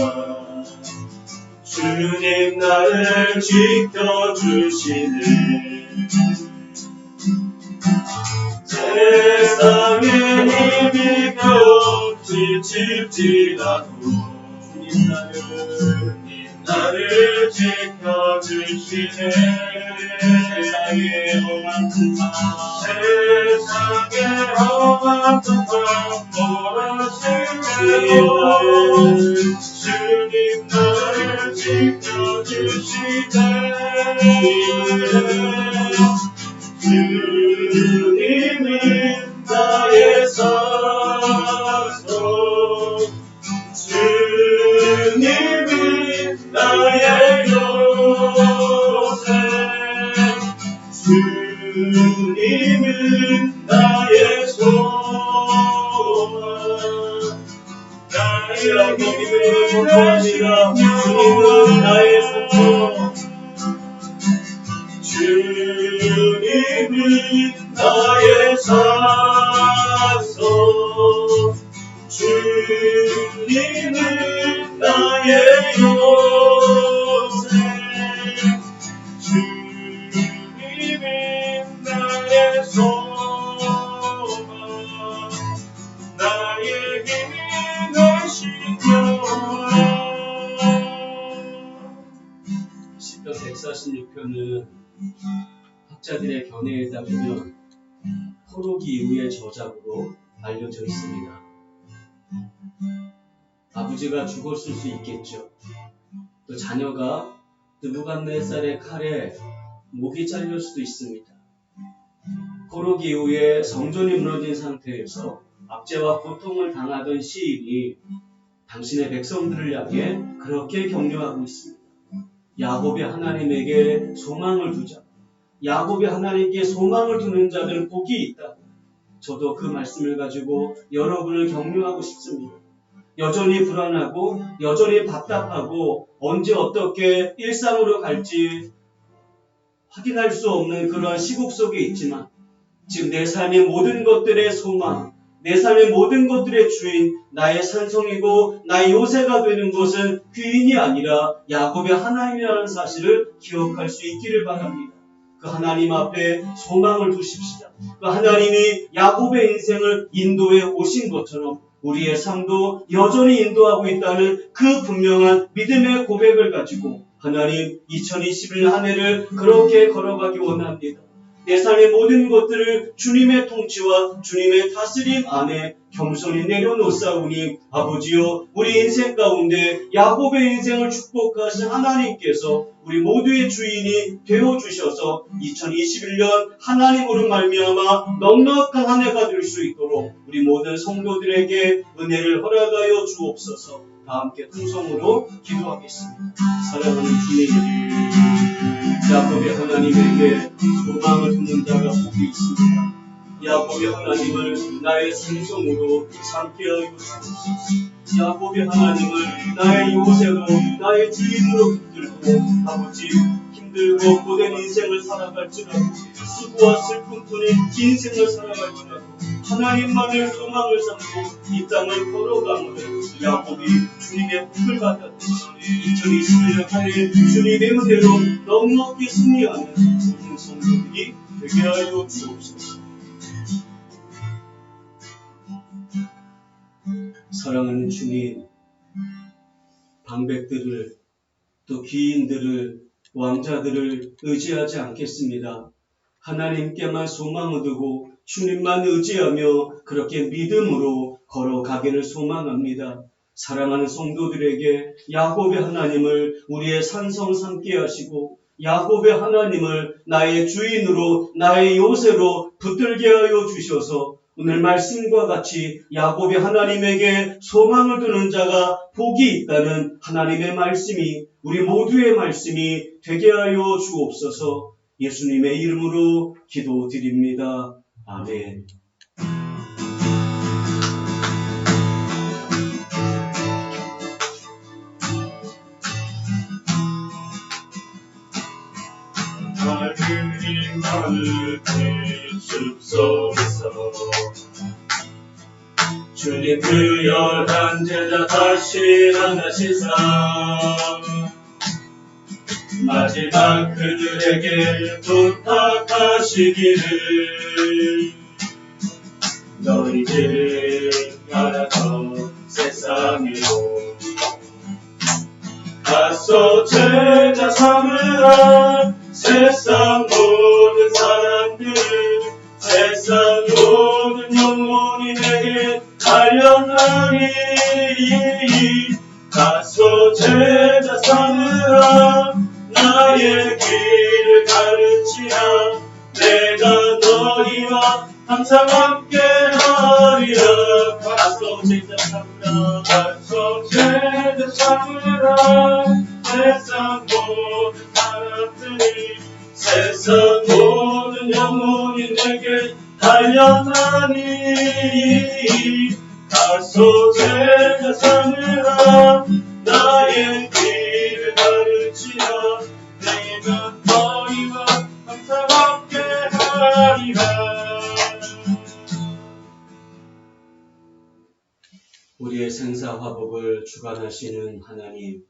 Speaker 1: 주님 나를 지켜주시네. 세상에 힘이 겹치 칠지라도 주님 나를 지켜주시네. 세상에 험한 풍파 몰아치고 주님 나를 지켜주시네. 주님은 나의 사소. 주님은 나의 요새. 주님은 나의 소망. 나의 믿음을 선포합니다. 주님은 나의 소망. 주님은 나의 사소. 주님은 나의 요새. 주님은 나의 소망. 나의 힘이 되시며.
Speaker 2: 시편 146편은 학자들의 견해에 따르면 포로기 이후의 저작으로 알려져 있습니다. 아버지가 죽었을 수 있겠죠. 또 자녀가 느부갓네살의 칼에 목이 잘릴 수도 있습니다. 포로기 이후에 성전이 무너진 상태에서 압제와 고통을 당하던 시인이 당신의 백성들을 향해 그렇게 격려하고 있습니다. 야곱이 하나님에게 소망을 두자. 야곱이 하나님께 소망을 두는 자들은 복이 있다. 저도 그 말씀을 가지고 여러분을 격려하고 싶습니다. 여전히 불안하고 여전히 답답하고 언제 어떻게 일상으로 갈지 확인할 수 없는 그러한 시국 속에 있지만 지금 내 삶의 모든 것들의 소망, 내 삶의 모든 것들의 주인, 나의 산성이고 나의 요새가 되는 것은 귀인이 아니라 야곱의 하나님이라는 사실을 기억할 수 있기를 바랍니다. 그 하나님 앞에 소망을 두십시다. 그 하나님이 야곱의 인생을 인도해 오신 것처럼 우리의 삶도 여전히 인도하고 있다는 그 분명한 믿음의 고백을 가지고 하나님 2021년 한 해를 그렇게 걸어가기 원합니다. 내 삶의 모든 것들을 주님의 통치와 주님의 다스림 안에 겸손히 내려놓사오니 아버지여 우리 인생 가운데 야곱의 인생을 축복하신 하나님께서 우리 모두의 주인이 되어주셔서 2021년 하나님으로 말미암아 넉넉한 한 해가 될 수 있도록 우리 모든 성도들에게 은혜를 허락하여 주옵소서. 다 함께 통성으로 기도하겠습니다. 사랑하는 주님, 야곱의 하나님에게 소망을 두는 자가 복이 있습니다. 야곱의 하나님을 나의 생성으로 삼게 하여 주옵소서. 야곱의 하나님을 나의 요새로 나의 주인으로 붙들고 아버지 힘들고 고된 인생을 살아갈지라도 수고와 슬픔뿐인 인생을 살아갈지라도 하나님만을 소망을 삼고 이 땅을 걸어가는 야곱이 주님의 복을 받았듯이 2021년 한 해 주님의 은혜로 넉넉히 승리하는 모든 성도들이 되게 하여 주옵소서. 사랑하는 주님, 방백들을 또 귀인들을 왕자들을 의지하지 않겠습니다. 하나님께만 소망을 두고 주님만 의지하며 그렇게 믿음으로 걸어가기를 소망합니다. 사랑하는 성도들에게 야곱의 하나님을 우리의 산성 삼게 하시고 야곱의 하나님을 나의 주인으로 나의 요새로 붙들게 하여 주셔서 오늘 말씀과 같이 야곱의 하나님에게 소망을 두는 자가 복이 있다는 하나님의 말씀이 우리 모두의 말씀이 되게 하여 주옵소서. 예수님의 이름으로 기도드립니다. 아멘.
Speaker 1: 하느님 하늘 숲속에서 주님 그 열한 제자 다시 만나시사 마지막 그들에게 부탁하시기를 너희들 알아서 세상으로 가서 제자 삼으라. 세상 모든 사람들 세상 모든 영혼이 내게 달려나니 가서 제자 삼으라. 나의 길을 가르치라. 내가 너희와 항상 함께 하리라. 가서 제자 삼으라. 가서 제자 삼으라. 세상 모든 사람들이 세상 모든 영혼이 내게 달려나니 가서 제자 삼으라. 나의 길을 가르치라. 내가 너희와 항상 함께 하리라.
Speaker 2: 우리의 생사화복을 주관하시는 하나님,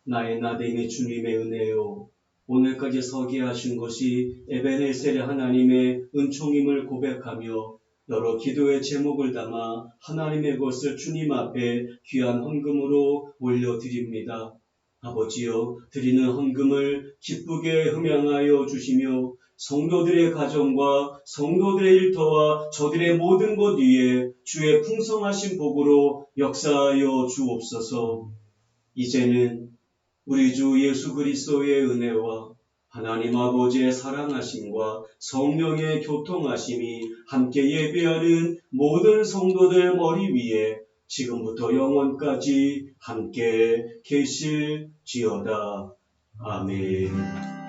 Speaker 2: 나의 나대인의 주님의 은혜요, 오늘까지 서게 하신 것이 에베네셀의 하나님의 은총임을 고백하며 여러 기도의 제목을 담아 하나님의 것을 주님 앞에 귀한 헌금으로 올려드립니다. 아버지여, 드리는 헌금을 기쁘게 흠양하여 주시며 성도들의 가정과 성도들의 일터와 저들의 모든 것 위에 주의 풍성하신 복으로 역사하여 주옵소서. 이제는 우리 주 예수 그리스도의 은혜와 하나님 아버지의 사랑하심과 성령의 교통하심이 함께 예배하는 모든 성도들 머리 위에 지금부터 영원까지 함께 계실지어다. 아멘.